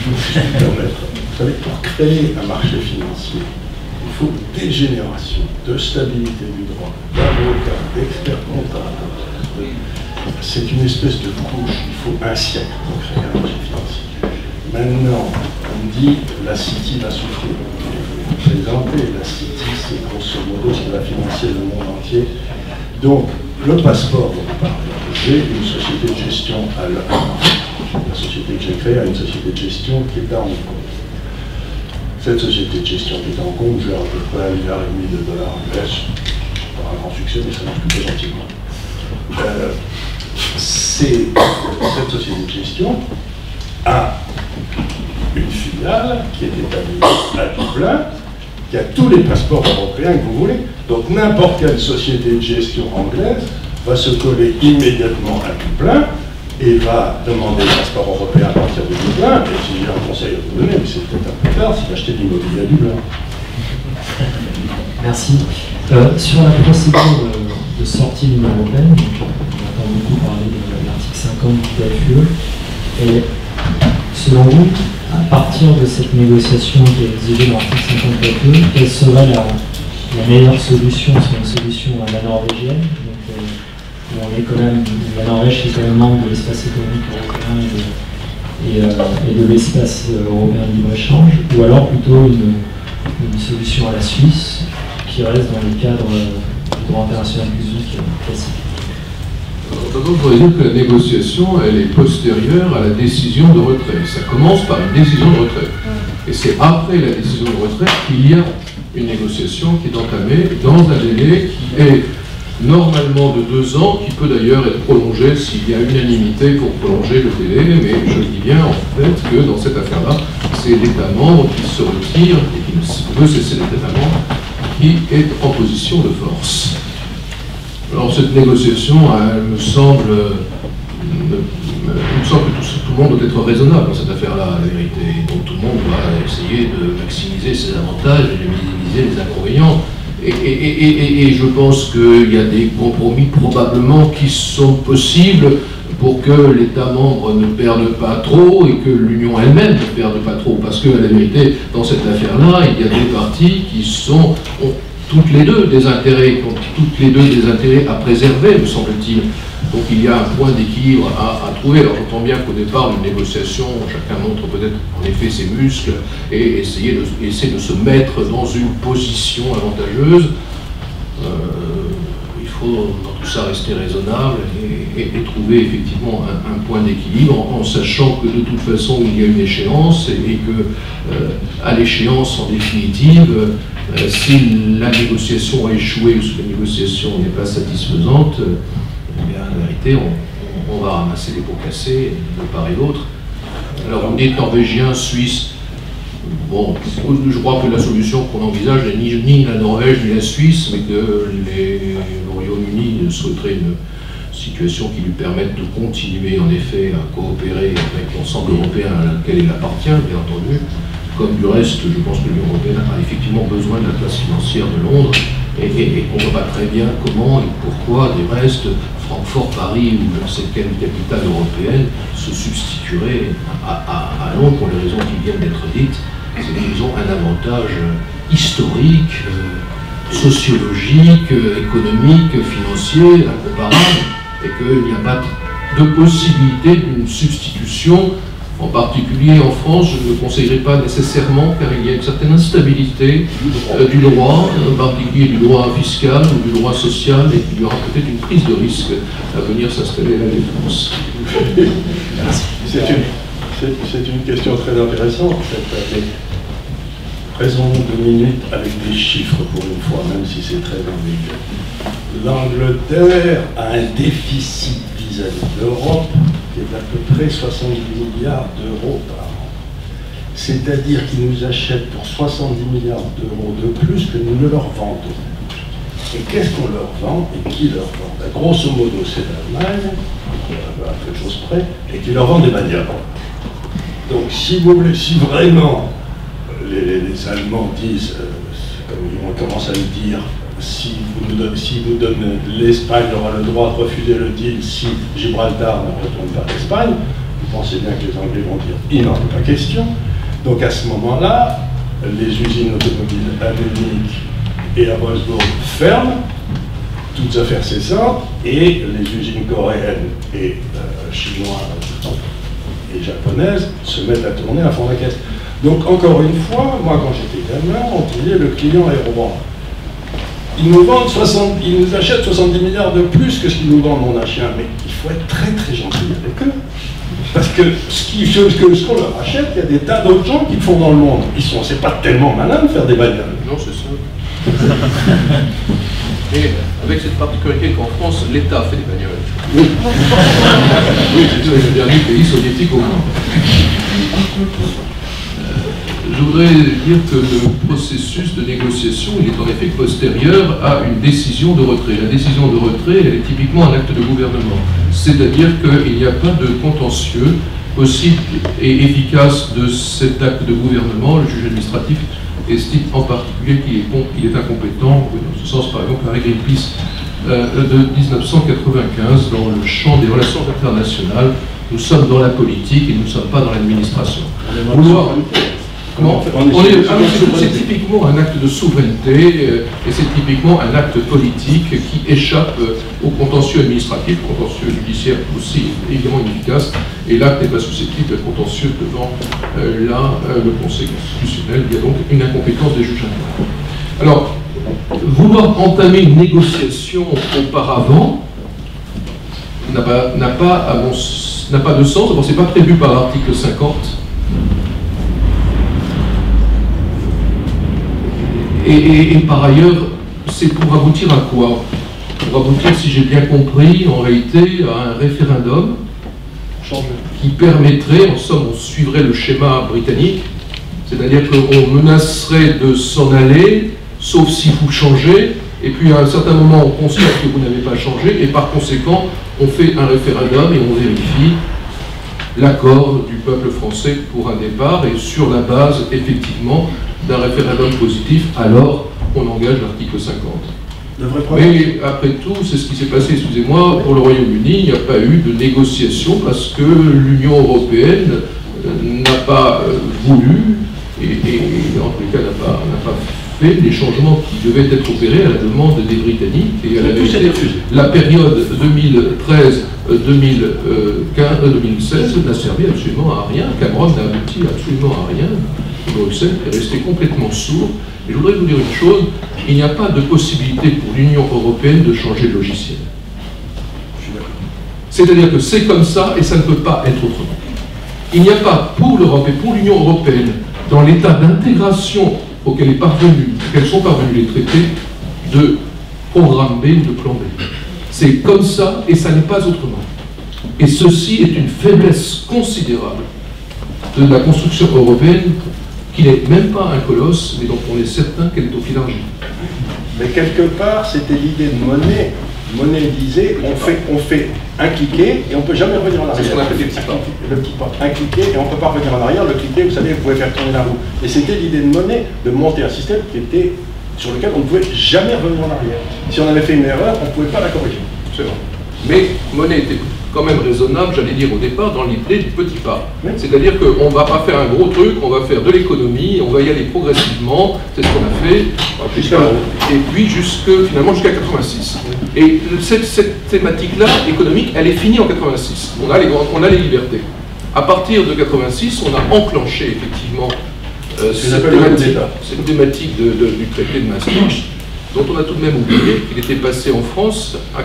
Vous savez, pour créer un marché financier, il faut des générations de stabilité du droit, d'avocats, d'experts comptables. C'est une espèce de couche, il faut un siècle pour créer un marché financier. Maintenant, on me dit que la City va souffrir. Vous présentez, la City, c'est grosso modo ce qui va financer le monde entier. Donc, le passeport dont vous parlez, j'ai une société de gestion à l'heure. La société que j'ai créée a une société de gestion qui est à Hong Kong. Cette société de gestion qui est à Hong Kong gère à peu près $1,5 milliard US. Pas un grand succès, mais ça marche plutôt gentiment. cette société de gestion a une filiale qui est établie à Dublin, qui a tous les passeports européens que vous voulez. Donc n'importe quelle société de gestion anglaise va se coller immédiatement à Dublin et va demander le passeport européen à partir de Dublin. Et si j'ai un conseil à vous donner, mais c'est peut-être un peu tard, c'est d'acheter de l'immobilier à Dublin. Merci. Sur la procédure de sortie de l'Union européenne, on entend beaucoup parler de l'article 50 du TFUE. Et selon vous, à partir de cette négociation qui est exigée dans l'article 50 TFUE, quelle serait la meilleure solution? C'est une solution à la norvégienne. Donc, on est quand même, la Norvège est quand même membre de l'espace économique européen et de l'espace européen de libre-échange, ou alors plutôt une solution à la Suisse qui reste dans le cadre du droit international public classique. D'abord, je voudrais dire que la négociation, elle est postérieure à la décision de retrait. Ça commence par une décision de retrait. Et c'est après la décision de retrait qu'il y a une négociation qui est entamée dans un délai qui est normalement de 2 ans, qui peut d'ailleurs être prolongé s'il y a unanimité pour prolonger le délai, mais je dis bien en fait que dans cette affaire-là, c'est l'État membre qui se retire et qui ne veut cesser d'être État membre, qui est en position de force. Alors cette négociation, elle me semble que tout le monde doit être raisonnable dans cette affaire-là, la vérité. Donc tout le monde doit essayer de maximiser ses avantages et de minimiser les inconvénients. Et je pense qu'il y a des compromis probablement qui sont possibles pour que l'État membre ne perde pas trop et que l'Union elle-même ne perde pas trop. Parce que, à la vérité, dans cette affaire-là, il y a des parties qui ont toutes les deux des intérêts à préserver, me semble-t-il. Donc il y a un point d'équilibre à trouver. Alors j'entends bien qu'au départ d'une négociation, chacun montre peut-être en effet ses muscles et essaie de se mettre dans une position avantageuse. Il faut dans tout ça rester raisonnable et trouver effectivement un point d'équilibre en sachant que de toute façon il y a une échéance et que à l'échéance en définitive, si la négociation a échoué ou si la négociation n'est pas satisfaisante, eh bien, en vérité, on va ramasser les pots cassés de part et d'autre. Alors, on dit norvégien, suisse. Bon, je crois que la solution qu'on envisage n'est ni la Norvège ni la Suisse, mais que le Royaume-Uni souhaiterait une situation qui lui permette de continuer, en effet, à coopérer avec l'ensemble européen à laquelle il appartient, bien entendu. Comme du reste, je pense que l'Union européenne a effectivement besoin de la place financière de Londres et qu'on ne voit pas très bien comment et pourquoi, du reste, Francfort, Paris ou je ne sais quelle capitale européenne se substituerait à Londres pour les raisons qui viennent d'être dites. C'est qu'ils ont un avantage historique, sociologique, économique, financier, incomparable, et qu'il n'y a pas de possibilité d'une substitution. En particulier en France, je ne le conseillerais pas nécessairement car il y a une certaine instabilité du droit, en particulier du droit fiscal ou du droit social, et qu'il y aura peut-être une prise de risque à venir s'installer à la défense. C'est une question très intéressante. Raisonnons 2 minutes avec des chiffres pour une fois, même si c'est très ambigu. L'Angleterre a un déficit vis-à-vis de l'Europe qui est à peu près 70 milliards d'euros par an. C'est-à-dire qu'ils nous achètent pour 70 milliards d'euros de plus que nous ne leur vendons. Et qu'est-ce qu'on leur vend et qui leur vend? Grosso modo, c'est l'Allemagne, à peu de choses près, et qui leur vend des bagnoles. Donc, si vous voulez, si vraiment les Allemands disent, comme on commence à le dire, si vous donnez l'Espagne aura le droit de refuser le deal si Gibraltar ne retourne pas à l'Espagne, vous pensez bien que les Anglais vont dire il n'en est pas question. Donc à ce moment-là, les usines automobiles à Munich et à Wolfsburg ferment, toutes affaires cessantes, et les usines coréennes et chinoises et japonaises se mettent à tourner à fond la caisse. Donc encore une fois, moi quand j'étais gamin, on disait le client est roi. Ils nous achètent 70 milliards de plus que ce qu'ils nous vendent, mon chien, mais il faut être très très gentil avec eux. Parce que ce qu'on leur achète, il y a des tas d'autres gens qui le font dans le monde. C'est pas tellement malin de faire des bagnoles. Non, c'est ça. Mais avec cette particularité qu'en France, l'État fait des bagnoles. Oui, c'est le dernier pays soviétique au monde. Je voudrais dire que le processus de négociation, il est en effet postérieur à une décision de retrait. La décision de retrait, elle est typiquement un acte de gouvernement. C'est-à-dire qu'il n'y a pas de contentieux possible et efficace de cet acte de gouvernement. Le juge administratif estime en particulier qu'il est incompétent. Dans ce sens, par exemple, l'arrêt Greenpeace de 1995, dans le champ des relations internationales, nous sommes dans la politique et nous ne sommes pas dans l'administration. C'est typiquement un acte de souveraineté et c'est typiquement un acte politique qui échappe au contentieux administratif, au contentieux judiciaire aussi évidemment inefficace, et l'acte n'est pas susceptible d'être contentieux devant le Conseil constitutionnel. Il y a donc une incompétence des juges internes. Alors, vouloir entamer une négociation auparavant n'a pas de sens. D'abord, ce n'est pas prévu par l'article 50. Et par ailleurs, c'est pour aboutir à quoi? Pour aboutir, si j'ai bien compris, en réalité, à un référendum qui permettrait, en somme, on suivrait le schéma britannique, c'est-à-dire qu'on menacerait de s'en aller, sauf si vous changez, et puis à un certain moment, on constate que vous n'avez pas changé, et par conséquent, on fait un référendum et on vérifie l'accord du peuple français pour un départ, et sur la base, effectivement, d'un référendum positif, alors on engage l'article 50. Mais après tout, c'est ce qui s'est passé, excusez-moi, pour le Royaume-Uni, il n'y a pas eu de négociation parce que l'Union européenne n'a pas voulu, et en tous les cas n'a pas fait les changements qui devaient être opérés à la demande des Britanniques. Et à la période 2013-2016 n'a servi absolument à rien. Cameron n'a abouti absolument à rien. Bruxelles est resté complètement sourd. Et je voudrais vous dire une chose, il n'y a pas de possibilité pour l'Union européenne de changer le logiciel. C'est-à-dire que c'est comme ça et ça ne peut pas être autrement. Il n'y a pas pour l'Europe et pour l'Union européenne, dans l'état d'intégration auquel sont parvenus les traités, de programme B ou de plan B. C'est comme ça et ça n'est pas autrement. Et ceci est une faiblesse considérable de la construction européenne, qui n'est même pas un colosse, mais dont on est certain qu'elle est au fil d'argile. Mais quelque part, c'était l'idée de Monnet. Monnet disait, on fait un cliquet et on ne peut jamais revenir en arrière. C'est ce qu'on appelle les petits pas. Le petit pas. Un cliquet et on ne peut pas revenir en arrière. Le cliquet, vous savez, vous pouvez faire tourner la roue. Et c'était l'idée de Monnet de monter un système sur lequel on ne pouvait jamais revenir en arrière. Si on avait fait une erreur, on ne pouvait pas la corriger. C'est vrai. Mais Monnet était quand même raisonnable, j'allais dire au départ, dans l'idée du petit pas. Oui. C'est-à-dire qu'on ne va pas faire un gros truc, on va faire de l'économie, on va y aller progressivement, c'est ce qu'on a fait, et puis finalement jusqu'à 86. Et cette thématique-là, économique, elle est finie en 86. On a les libertés. À partir de 86, on a enclenché effectivement cette thématique du traité de Maastricht, dont on a tout de même oublié qu'il était passé en France à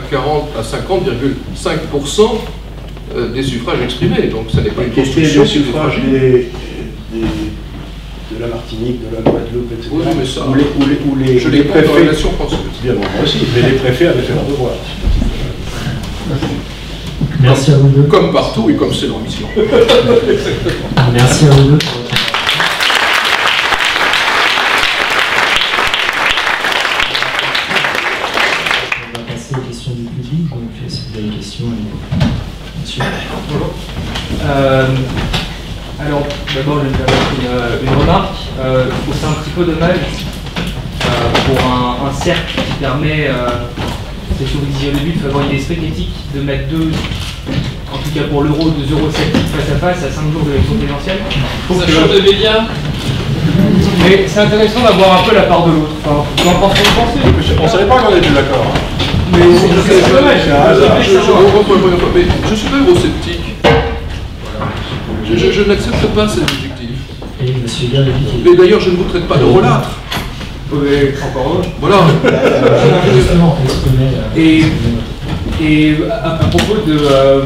50,5% des suffrages exprimés. Donc ça n'est pas une construction des suffrages de la Martinique, de la Guadeloupe, etc. Oui, mais ça, où les préfets... dans la relation française. Bien, moi aussi, mais les préfets avaient fait leur devoir. Merci à vous deux. Comme partout et comme c'est leur mission. Merci à vous deux. Des questions, monsieur. Alors, d'abord, je vais faire une remarque. Je trouve ça un petit peu dommage pour un cercle qui permet, c'est ce que vous disiez au début, de favoriser l'esprit critique, de mettre en tout cas pour l'euro, 2 eurosceptiques face à face à 5 jours de l'élection présidentielle. Ça change de médias. Mais c'est intéressant d'avoir un peu la part de l'autre. Enfin, peu importe ce que vous pensez. On ne savait pas qu'on était d'accord. Mais c'est dommage. Je suis pas eurosceptique. Je n'accepte pas cet objectif. Et monsieur Gall, mais d'ailleurs, je ne vous traite pas de relâtre. Encore heureux. Voilà. Justement, et à propos de...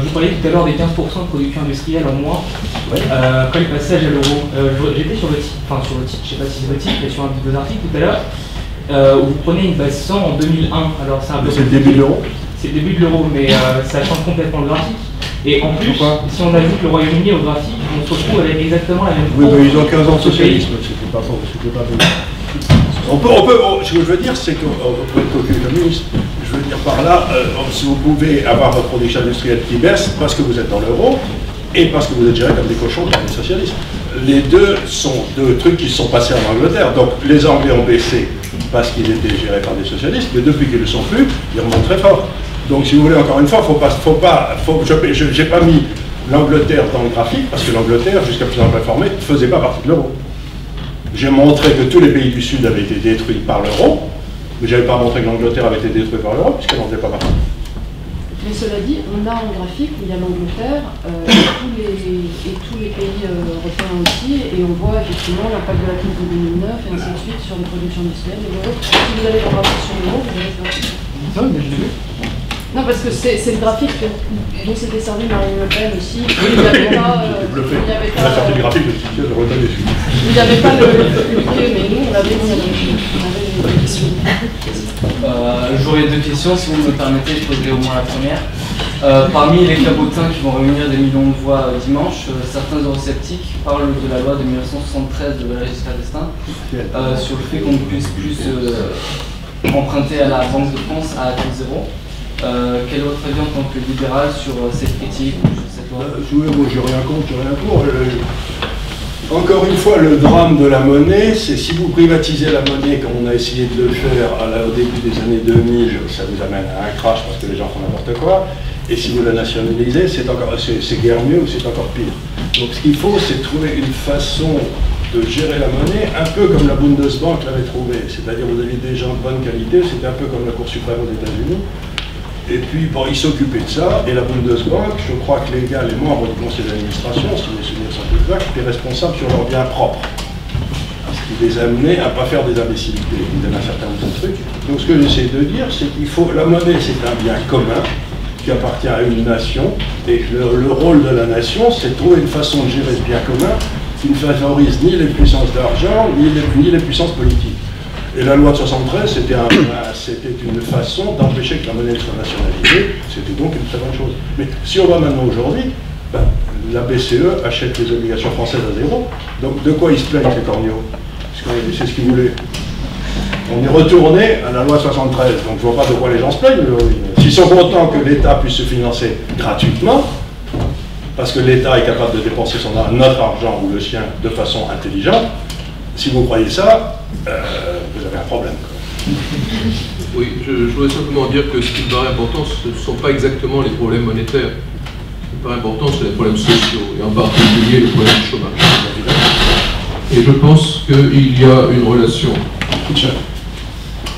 vous parliez tout à l'heure des 15% de production industrielle en moins, après le passage à l'euro. J'étais sur le titre, je ne sais pas si c'est le titre, mais sur un de vos articles tout à l'heure, vous prenez une base 100 en 2001. Alors c'est le début de l'euro. C'est le début de l'euro, mais ça change complètement le graphique. Et en plus, si on ajoute le Royaume-Uni au graphique, on se retrouve avec exactement la même chose. Oui, mais ils ont 15 ans de socialisme, c'était pas faux, c'était pas bon. Ce que je veux dire, c'est qu'on peut être aucun communiste. Je veux dire par là, si vous pouvez avoir votre production industrielle qui baisse parce que vous êtes dans l'euro et parce que vous êtes géré comme des cochons par les socialistes. Les deux sont deux trucs qui sont passés en Angleterre. Donc les Anglais ont baissé parce qu'ils étaient gérés par des socialistes, mais depuis qu'ils ne le sont plus, ils remontent très fort. Donc si vous voulez, encore une fois, j'ai pas mis l'Angleterre dans le graphique parce que l'Angleterre, jusqu'à présent réformée, ne faisait pas partie de l'euro. J'ai montré que tous les pays du Sud avaient été détruits par l'euro, mais je n'avais pas montré que l'Angleterre avait été détruite par l'euro, puisqu'elle n'en faisait pas partie. Mais cela dit, on a un graphique où il y a l'Angleterre et tous les pays européens aussi, et on voit effectivement l'impact de la crise de 2009 et ainsi de suite sur les productions industrielles. Si vous avez le graphique sur l'euro, vous avez ce graphique. Non, parce que c'est le graphique dont s'était servi Marine Le Pen aussi. Il n'y avait pas. La sortie du graphique, je reviens dessus. Il n'y avait pas le mais nous, on avait les questions. J'aurais deux questions, si vous me permettez, je poserai au moins la première. Parmi les cabotins qui vont réunir des millions de voix dimanche, certains eurosceptiques parlent de la loi de 1973 de Valéry Giscard d'Estaing sur le fait qu'on ne puisse plus emprunter à la Banque de France à taux zéro. Quel est votre avis en tant que libéral sur cette critique ou sur cette loi? Moi, j'ai rien contre, j'ai rien pour. Encore une fois, le drame de la monnaie, c'est si vous privatisez la monnaie comme on a essayé de le faire au début des années 2000, ça vous amène à un crash parce que les gens font n'importe quoi. Et si vous la nationalisez, c'est guère mieux ou c'est encore pire. Donc ce qu'il faut, c'est trouver une façon de gérer la monnaie un peu comme la Bundesbank l'avait trouvé. C'est-à-dire vous aviez des gens de bonne qualité, c'était un peu comme la Cour suprême aux États-Unis. Et puis, bon, ils s'occupaient de ça, et la Bundesbank, je crois que les membres du conseil d'administration, si mes souvenirs sont exacts, étaient responsables sur leurs biens propres. Ce qui les amenait à ne pas faire des imbécilités. Ils donnaient un certain nombre de trucs. Donc ce que j'essaie de dire, c'est qu'il faut... La monnaie, c'est un bien commun qui appartient à une nation, et le rôle de la nation, c'est de trouver une façon de gérer ce bien commun qui ne favorise ni les puissances d'argent, ni les puissances politiques. Et la loi de 73, c'était une façon d'empêcher que la monnaie soit nationalisée, c'était donc une très bonne chose. Mais si on va maintenant aujourd'hui, la BCE achète les obligations françaises à zéro, donc de quoi ils se plaignent ces corneaux? C'est ce qu'ils voulaient. On est retourné à la loi 73, donc je ne vois pas de quoi les gens se plaignent aujourd'hui. S'ils sont contents que l'État puisse se financer gratuitement, parce que l'État est capable de dépenser notre argent ou le sien de façon intelligente, si vous croyez ça, vous avez un problème. Oui, je voudrais simplement dire que ce qui me paraît important, ce ne sont pas exactement les problèmes monétaires. Ce qui me paraît important, c'est les problèmes sociaux, et en particulier le problème du chômage. Et je pense qu'il y a une relation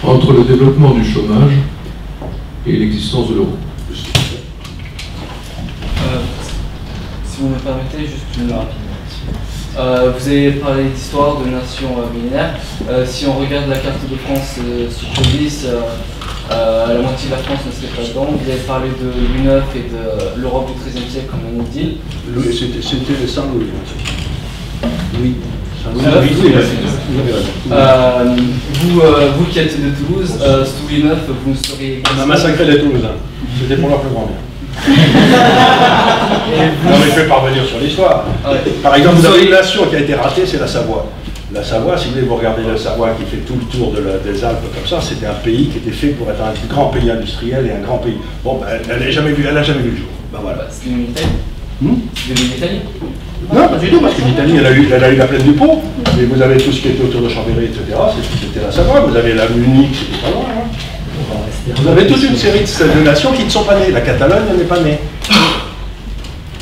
entre le développement du chômage et l'existence de l'euro. Si vous me permettez, juste une rapide. Vous avez parlé d'histoire de nations millénaires. Si on regarde la carte de France socialiste, la moitié de la France ne serait pas dedans. Vous avez parlé de Louis IX et de l'Europe du XIIIe siècle comme un deal. C'était Saint-Louis. Oui. Vous qui êtes de Toulouse, sous Louis IX, vous ne seriez... On a massacré les Toulousains. C'était pour leur plus grand bien. Non mais je vais pas revenir sur l'histoire. Par exemple, vous avez une nation qui a été ratée, c'est la Savoie. La Savoie, si vous regardez la Savoie qui fait tout le tour des Alpes comme ça, c'était un pays qui était fait pour être un grand pays industriel et un grand pays. Bon, elle n'a jamais vu le jour. Ben voilà. C'est une Italie. C'est une Italie. Non, pas du tout, parce que l'Italie, elle a eu la plaine du Pô, mais vous avez tout ce qui était autour de Chambéry, etc. C'était la Savoie. Vous avez la Munich, c'était pas loin. Hein. Vous avez toute une série de nations qui ne sont pas nées. La Catalogne n'est pas née.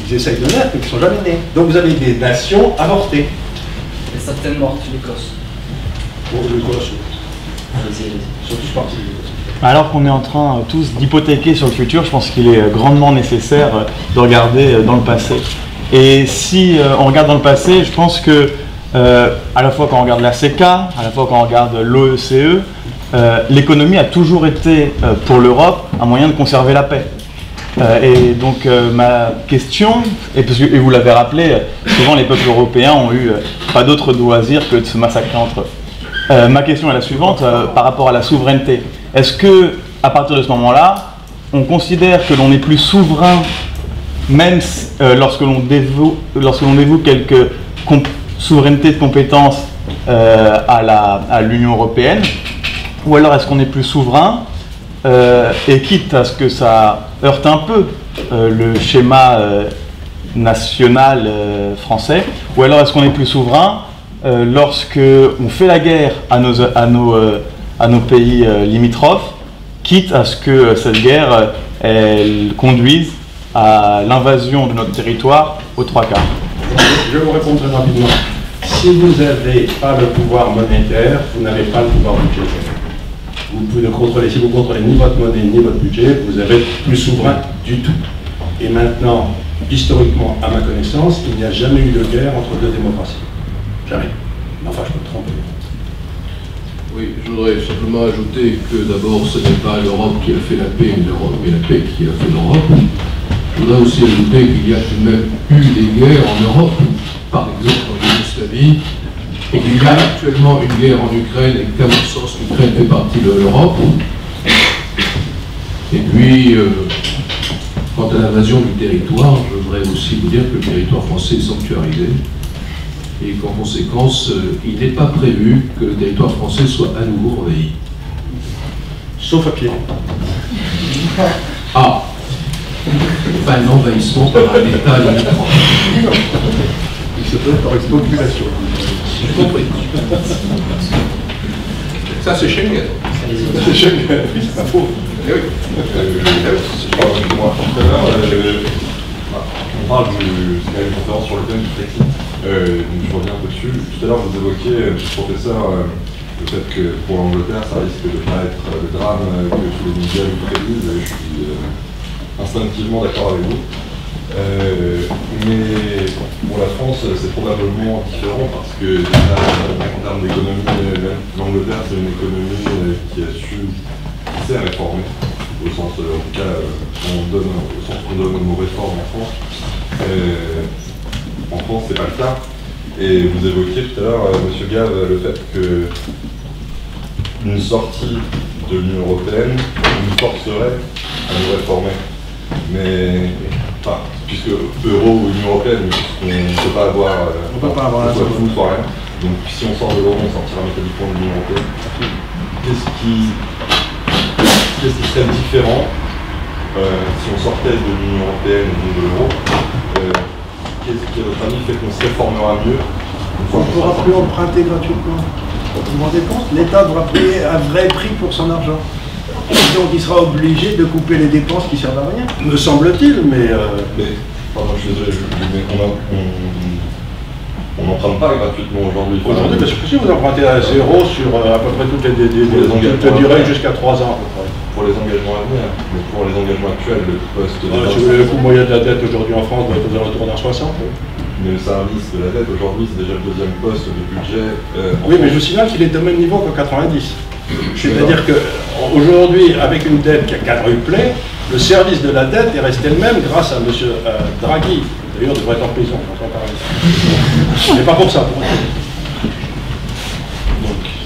Ils essayent de naître, mais ils ne sont jamais nés. Donc vous avez des nations avortées. Et certaines mortes, l'Écosse. Bon, l'Écosse, ils sont tous partis. Alors qu'on est en train tous d'hypothéquer sur le futur, je pense qu'il est grandement nécessaire de regarder dans le passé. Et si on regarde dans le passé, je pense que à la fois quand on regarde la CECA, à la fois quand on regarde l'OECE, l'économie a toujours été pour l'Europe un moyen de conserver la paix. Et donc ma question, et vous l'avez rappelé, souvent les peuples européens ont eu pas d'autre loisir que de se massacrer entre eux. Ma question est la suivante, par rapport à la souveraineté. Est-ce que, à partir de ce moment-là, on considère que l'on est plus souverain, même lorsque l'on dévoue quelques souverainetés de compétences à l'Union européenne, ou alors est-ce qu'on est plus souverain, et quitte à ce que ça heurte un peu le schéma national français, ou alors est-ce qu'on est plus souverain lorsque on fait la guerre à nos pays limitrophes, quitte à ce que cette guerre elle conduise à l'invasion de notre territoire aux 3/4. Je vais vous répondre très rapidement. Si vous n'avez pas le pouvoir monétaire, vous n'avez pas le pouvoir budgétaire. Vous pouvez le contrôler. Si vous ne contrôlez ni votre monnaie ni votre budget, vous n'êtes plus souverain du tout. Et maintenant, historiquement, à ma connaissance, il n'y a jamais eu de guerre entre deux démocraties. Jamais. Enfin, je peux me tromper. Oui, je voudrais simplement ajouter que d'abord, ce n'est pas l'Europe qui a fait la paix, mais l'Europe et la paix qui a fait l'Europe. Je voudrais aussi ajouter qu'il y a tout de même eu des guerres en Europe, par exemple en Yougoslavie, et qu'il y a actuellement une guerre en Ukraine, et qu'à mon sens, l'Ukraine fait partie de l'Europe. Et puis, quant à l'invasion du territoire, je voudrais aussi vous dire que le territoire français est sanctuarisé, et qu'en conséquence, il n'est pas prévu que le territoire français soit à nouveau envahi. Sauf à pied. Ah, pas un envahissement par un État limitrophe. Il se peut par expopulation. J'ai compris. Ça, c'est Schengen. C'est Schengen, oui, c'est pas faux. Eh oui. On parle d'une conférence sur le thème du Brexit. Je reviens un peu dessus. Tout à l'heure, vous évoquiez, professeur, le fait que pour l'Angleterre, ça risque de ne pas être le drame que tous les médias nous prédisent. Je suis instinctivement d'accord avec vous. Mais pour la France, c'est probablement différent parce que déjà, en termes d'économie, l'Angleterre, c'est une économie qui s'est réformée. Au sens, en tout cas, au sens qu'on donne nos réformes en France. En France, c'est pas le cas. Et vous évoquiez tout à l'heure, M. Gave, le fait qu'une sortie de l'Union européenne nous forcerait à nous réformer. Mais, enfin, puisque euro ou Union européenne, on ne peut pas avoir, soit tout, soit rien. Donc si on sort de l'euro, on sortira mécaniquement de l'Union européenne. Qu'est-ce qui serait différent si on sortait de l'Union européenne ou de l'euro? Qu'est-ce qui, à votre avis, fait qu'on se réformera mieux? On ne pourra plus emprunter gratuitement. Vous vous rendez compte? L'État devra payer un vrai prix pour son argent. Donc il sera obligé de couper les dépenses qui servent à rien, me semble-t-il, mais... Pardon, je suis désolé, mais on n'emprunte pas gratuitement aujourd'hui. Aujourd'hui, parce que si vous empruntez à zéro sur à peu près toutes les durées jusqu'à 3 ans à peu près. Pour les engagements à venir, mais pour les engagements actuels, le poste de le coût moyen de la dette aujourd'hui en France doit être aux alentours d'un 60. Mais le service de la dette aujourd'hui, c'est déjà le deuxième poste de budget. Oui, mais je vous signale qu'il est de même niveau qu'en 90. C'est-à-dire qu'aujourd'hui, avec une dette qui a quadruplé, le service de la dette est resté le même grâce à M. Draghi. D'ailleurs, il devrait être en prison, j'entends parler. Mais pas pour ça, pour autre.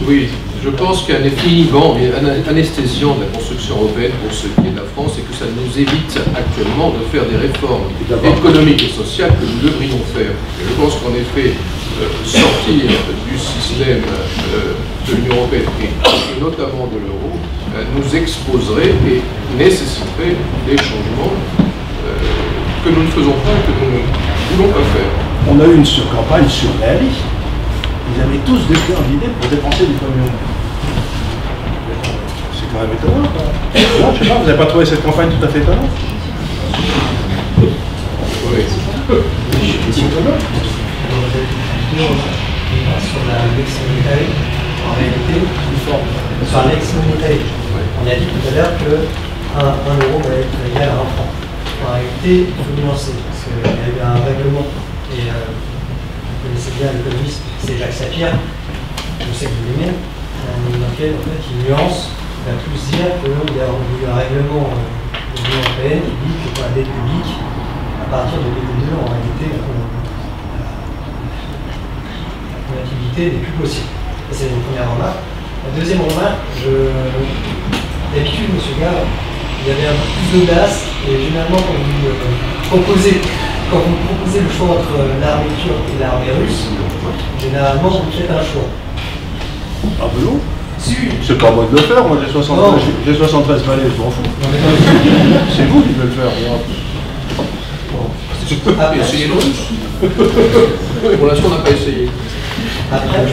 Oui, je pense qu'un effet inhibant et anesthésiant de la construction européenne pour ce qui est de la France, c'est que ça nous évite actuellement de faire des réformes économiques et sociales que nous devrions faire. Et je pense qu'en effet, sortir du système de l'Union européenne et notamment de l'euro nous exposerait et nécessiterait des changements que nous ne faisons pas et que nous ne voulons pas faire. On a eu une campagne surréaliste. Ils avaient tous des plans d'idées pour dépenser du pognon. C'est quand même étonnant. Non, je sais pas, vous n'avez pas trouvé cette campagne tout à fait étonnante? Oui. C'est étonnant. Sur la Lex Monetary, en réalité, sur la Lex Monetary, on a dit tout à l'heure que 1 euro va être égal à 1 franc. En réalité, il faut nuancer, parce qu'il y a eu un règlement, et vous connaissez bien l'économiste, c'est Jacques Sapir, je sais que vous l'aimez, dans lequel en fait, il nuance, il va plus dire qu'il y a eu un règlement de l'Union européenne qui dit que pour la dette publique, à partir de l'ED2, en réalité, la convertibilité n'est plus possible. Et c'est une première remarque. La deuxième remarque, d'habitude, monsieur Gare, il y avait un peu plus d'audace, et généralement, quand vous proposez le choix entre l'armée turque et l'armée russe, généralement, vous faites un choix. Ah ben non. C'est pas moi de le faire, moi j'ai 73 balais, je m'en fous. C'est vous qui devez le faire. Essayez le russe. Pour l'instant, on n'a pas essayé. Après,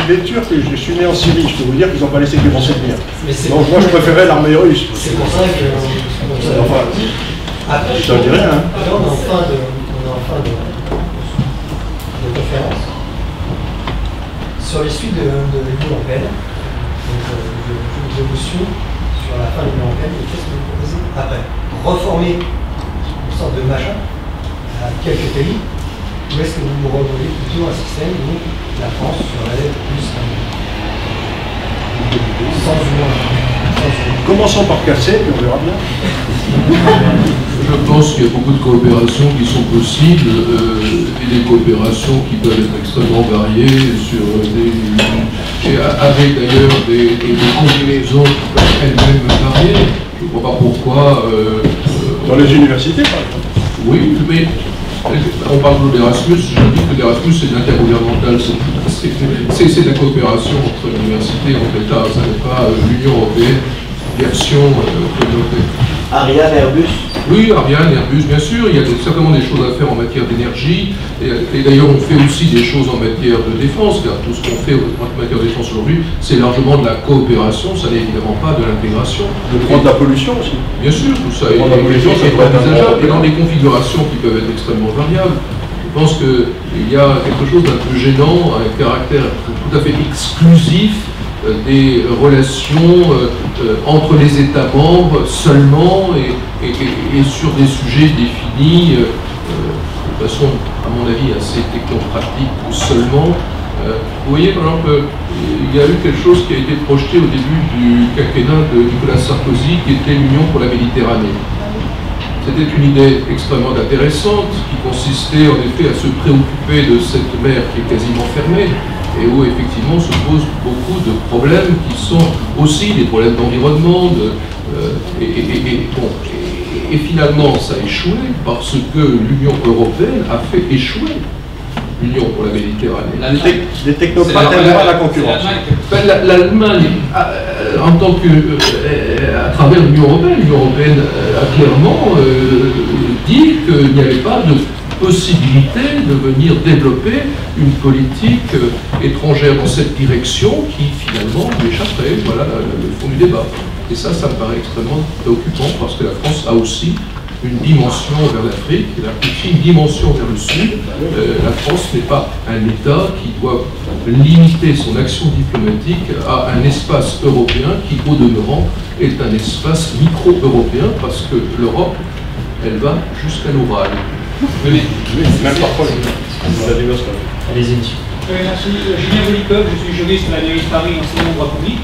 les Turcs, je suis né en Syrie, je peux vous dire qu'ils n'ont pas laissé que mon souvenir. Donc moi je préférais l'armée russe. C'est pour ça que... Enfin, après, je ne dis rien. Hein. On est en fin de conférence sur l'issue de l'Union européenne. Donc je vous suis sur la fin de l'Union européenne. Et qu'est-ce que vous proposez après? Reformer une sorte de machin à quelques pays? Ou est-ce que vous revoyez plutôt un système où la France serait plus sans humain? Commençons par casser, puis on verra bien. Je pense qu'il y a beaucoup de coopérations qui sont possibles et des coopérations qui peuvent être extrêmement variées avec d'ailleurs des combinaisons qui peuvent elles-mêmes varier. Je ne vois pas pourquoi... dans les universités, par exemple. Oui, mais on parle de l'Erasmus, je dis que l'Erasmus c'est de l'intergouvernemental, c'est de la coopération entre l'université et entre l'État, ça n'est pas l'Union européenne, version communautaire. Ariane, Airbus? Oui, Ariane, Airbus, bien sûr, il y a certainement des choses à faire en matière d'énergie, et d'ailleurs on fait aussi des choses en matière de défense, car tout ce qu'on fait en matière de défense aujourd'hui, c'est largement de la coopération, ça n'est évidemment pas de l'intégration. Le droit de la pollution aussi. Bien sûr, tout ça est envisageable, et dans des configurations qui peuvent être extrêmement variables. Je pense qu'il y a quelque chose d'un peu gênant, un caractère tout à fait exclusif des relations entre les États membres seulement et sur des sujets définis de façon, à mon avis, assez technocratique ou seulement. Vous voyez, par exemple, il y a eu quelque chose qui a été projeté au début du quinquennat de Nicolas Sarkozy, qui était l'Union pour la Méditerranée. C'était une idée extrêmement intéressante qui consistait en effet à se préoccuper de cette mer qui est quasiment fermée et où effectivement se posent beaucoup de problèmes qui sont aussi des problèmes d'environnement. Et finalement ça a échoué parce que l'Union européenne a fait échouer l'Union pour la Méditerranée. Les technocrates n'aiment pas la concurrence. L'Allemagne, en tant que, à travers l'Union européenne a clairement dit qu'il n'y avait pas de possibilité de venir développer une politique étrangère dans cette direction qui finalement lui échapperait. Voilà le fond du débat. Et ça me paraît extrêmement préoccupant parce que la France a aussi une dimension vers l'Afrique, elle a aussi une dimension vers le Sud. La France n'est pas un État qui doit limiter son action diplomatique à un espace européen qui, au demeurant, est un espace micro-européen parce que l'Europe, elle va jusqu'à l'Oural. Venez. Même parfois, allez-y, monsieur. Merci. Julien Volikov, je suis juriste à la mairie de Paris, enseignant en droit public.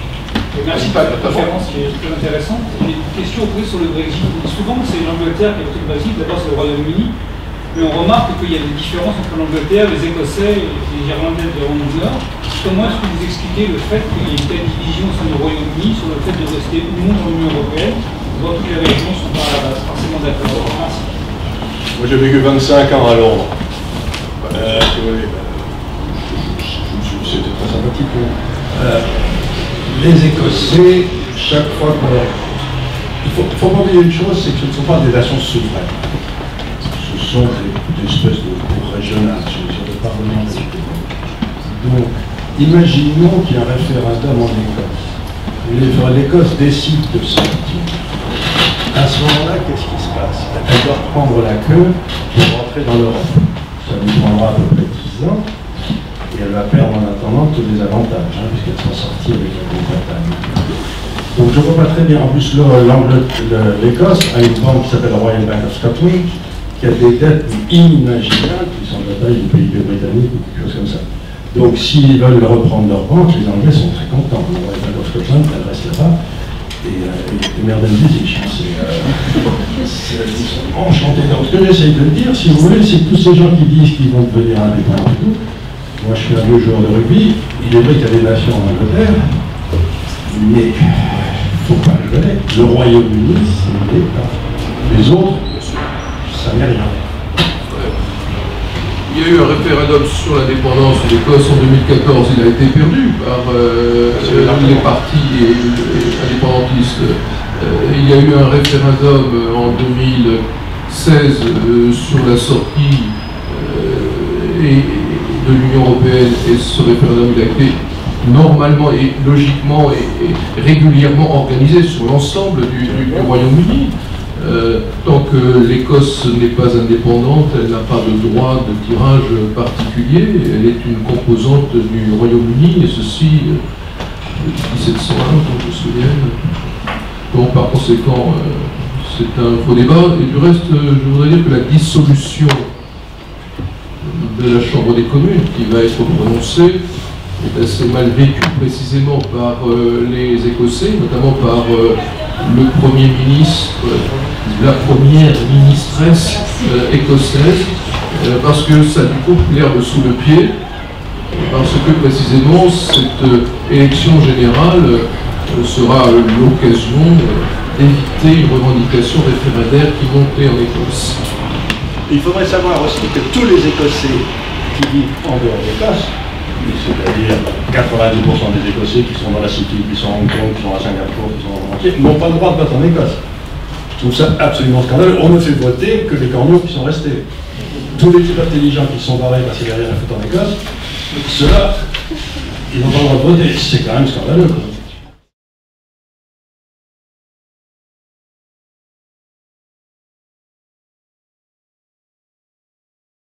Et merci pour la conférence qui est très intéressante. J'ai une question posée sur le Brexit. Souvent, c'est l'Angleterre qui a voté le Brexit, d'abord c'est le Royaume-Uni. Mais on remarque qu'il y a des différences entre l'Angleterre, les Écossais et les Irlandais de l'Irlande du Nord. Comment est-ce que vous expliquez le fait qu'il y ait une telle division au sein du Royaume-Uni sur le fait de rester ou non dans l'Union européenne? On voit que toutes les régions ne sont pas forcément d'accord. Merci. Moi j'ai vécu 25 ans à Londres. C'était très sympathique. Les Écossais, chaque fois qu'on... Il faut pas oublier une chose, c'est que ce ne sont pas des nations souveraines. Ce sont des espèces de cours régionales, sur le Parlement des pays. Donc, imaginons qu'il y a un référendum en Écosse. L'Écosse décide de sortir. À ce moment-là, qu'est-ce qui se passe? Elle doit prendre la queue pour rentrer dans l'Europe. Ça lui prendra à peu près 10 ans. Et elle va perdre en attendant tous les avantages, puisqu'elle sera sortie avec la Grande-Bretagne. Donc je ne vois pas très bien. En plus, l'Écosse a une banque qui s'appelle Royal Bank of Scotland, qui a des dettes inimaginables, qui sont de la taille du PIB britannique ou quelque chose comme ça. Donc s'ils veulent reprendre leur banque, les Anglais sont très contents. La Royal Bank of Scotland, elle reste là-bas. Et merde musique, c'est enchanté. Donc ce que j'essaie de dire, si vous voulez, c'est que tous ces gens qui disent qu'ils vont devenir indépendants et tout, Moi, je suis un vieux joueur de rugby. Il est vrai qu'il y a des nations en Angleterre, mais il ne faut pas le connaître. Le Royaume-Uni, c'est l'État. Les autres, ça n'est rien. Il y a eu un référendum sur l'indépendance de l'Écosse en 2014. Il a été perdu par les partis indépendantistes. Il y a eu un référendum en 2016 sur la sortie de l'Union européenne, et ce référendum il a été normalement et logiquement et régulièrement organisé sur l'ensemble du Royaume-Uni. Tant que l'Écosse n'est pas indépendante, elle n'a pas de droit de tirage particulier, elle est une composante du Royaume-Uni, et ceci depuis 1701, quand je me souviens. Donc par conséquent, c'est un faux débat. Et du reste, je voudrais dire que la dissolution de la Chambre des communes qui va être prononcée est assez mal vécue précisément par les Écossais, notamment par le Premier ministre, la première ministresse écossaise, parce que ça lui coupe l'herbe sous le pied, parce que précisément cette élection générale sera l'occasion d'éviter une revendication référendaire qui montait en Écosse. Il faudrait savoir aussi que tous les Écossais qui vivent en dehors d'Écosse, c'est-à-dire 90% des Écossais qui sont dans la City, qui sont à Hong Kong, qui sont à Singapour, qui sont dans le monde entier, n'ont pas le droit de voter en Écosse. Je trouve ça absolument scandaleux. On ne fait voter que les corneaux qui sont restés. Tous les types intelligents qui sont barrés parce qu'il n'y a rien à foutre en Écosse, ceux-là, ils n'ont pas le droit de voter. C'est quand même scandaleux, quoi.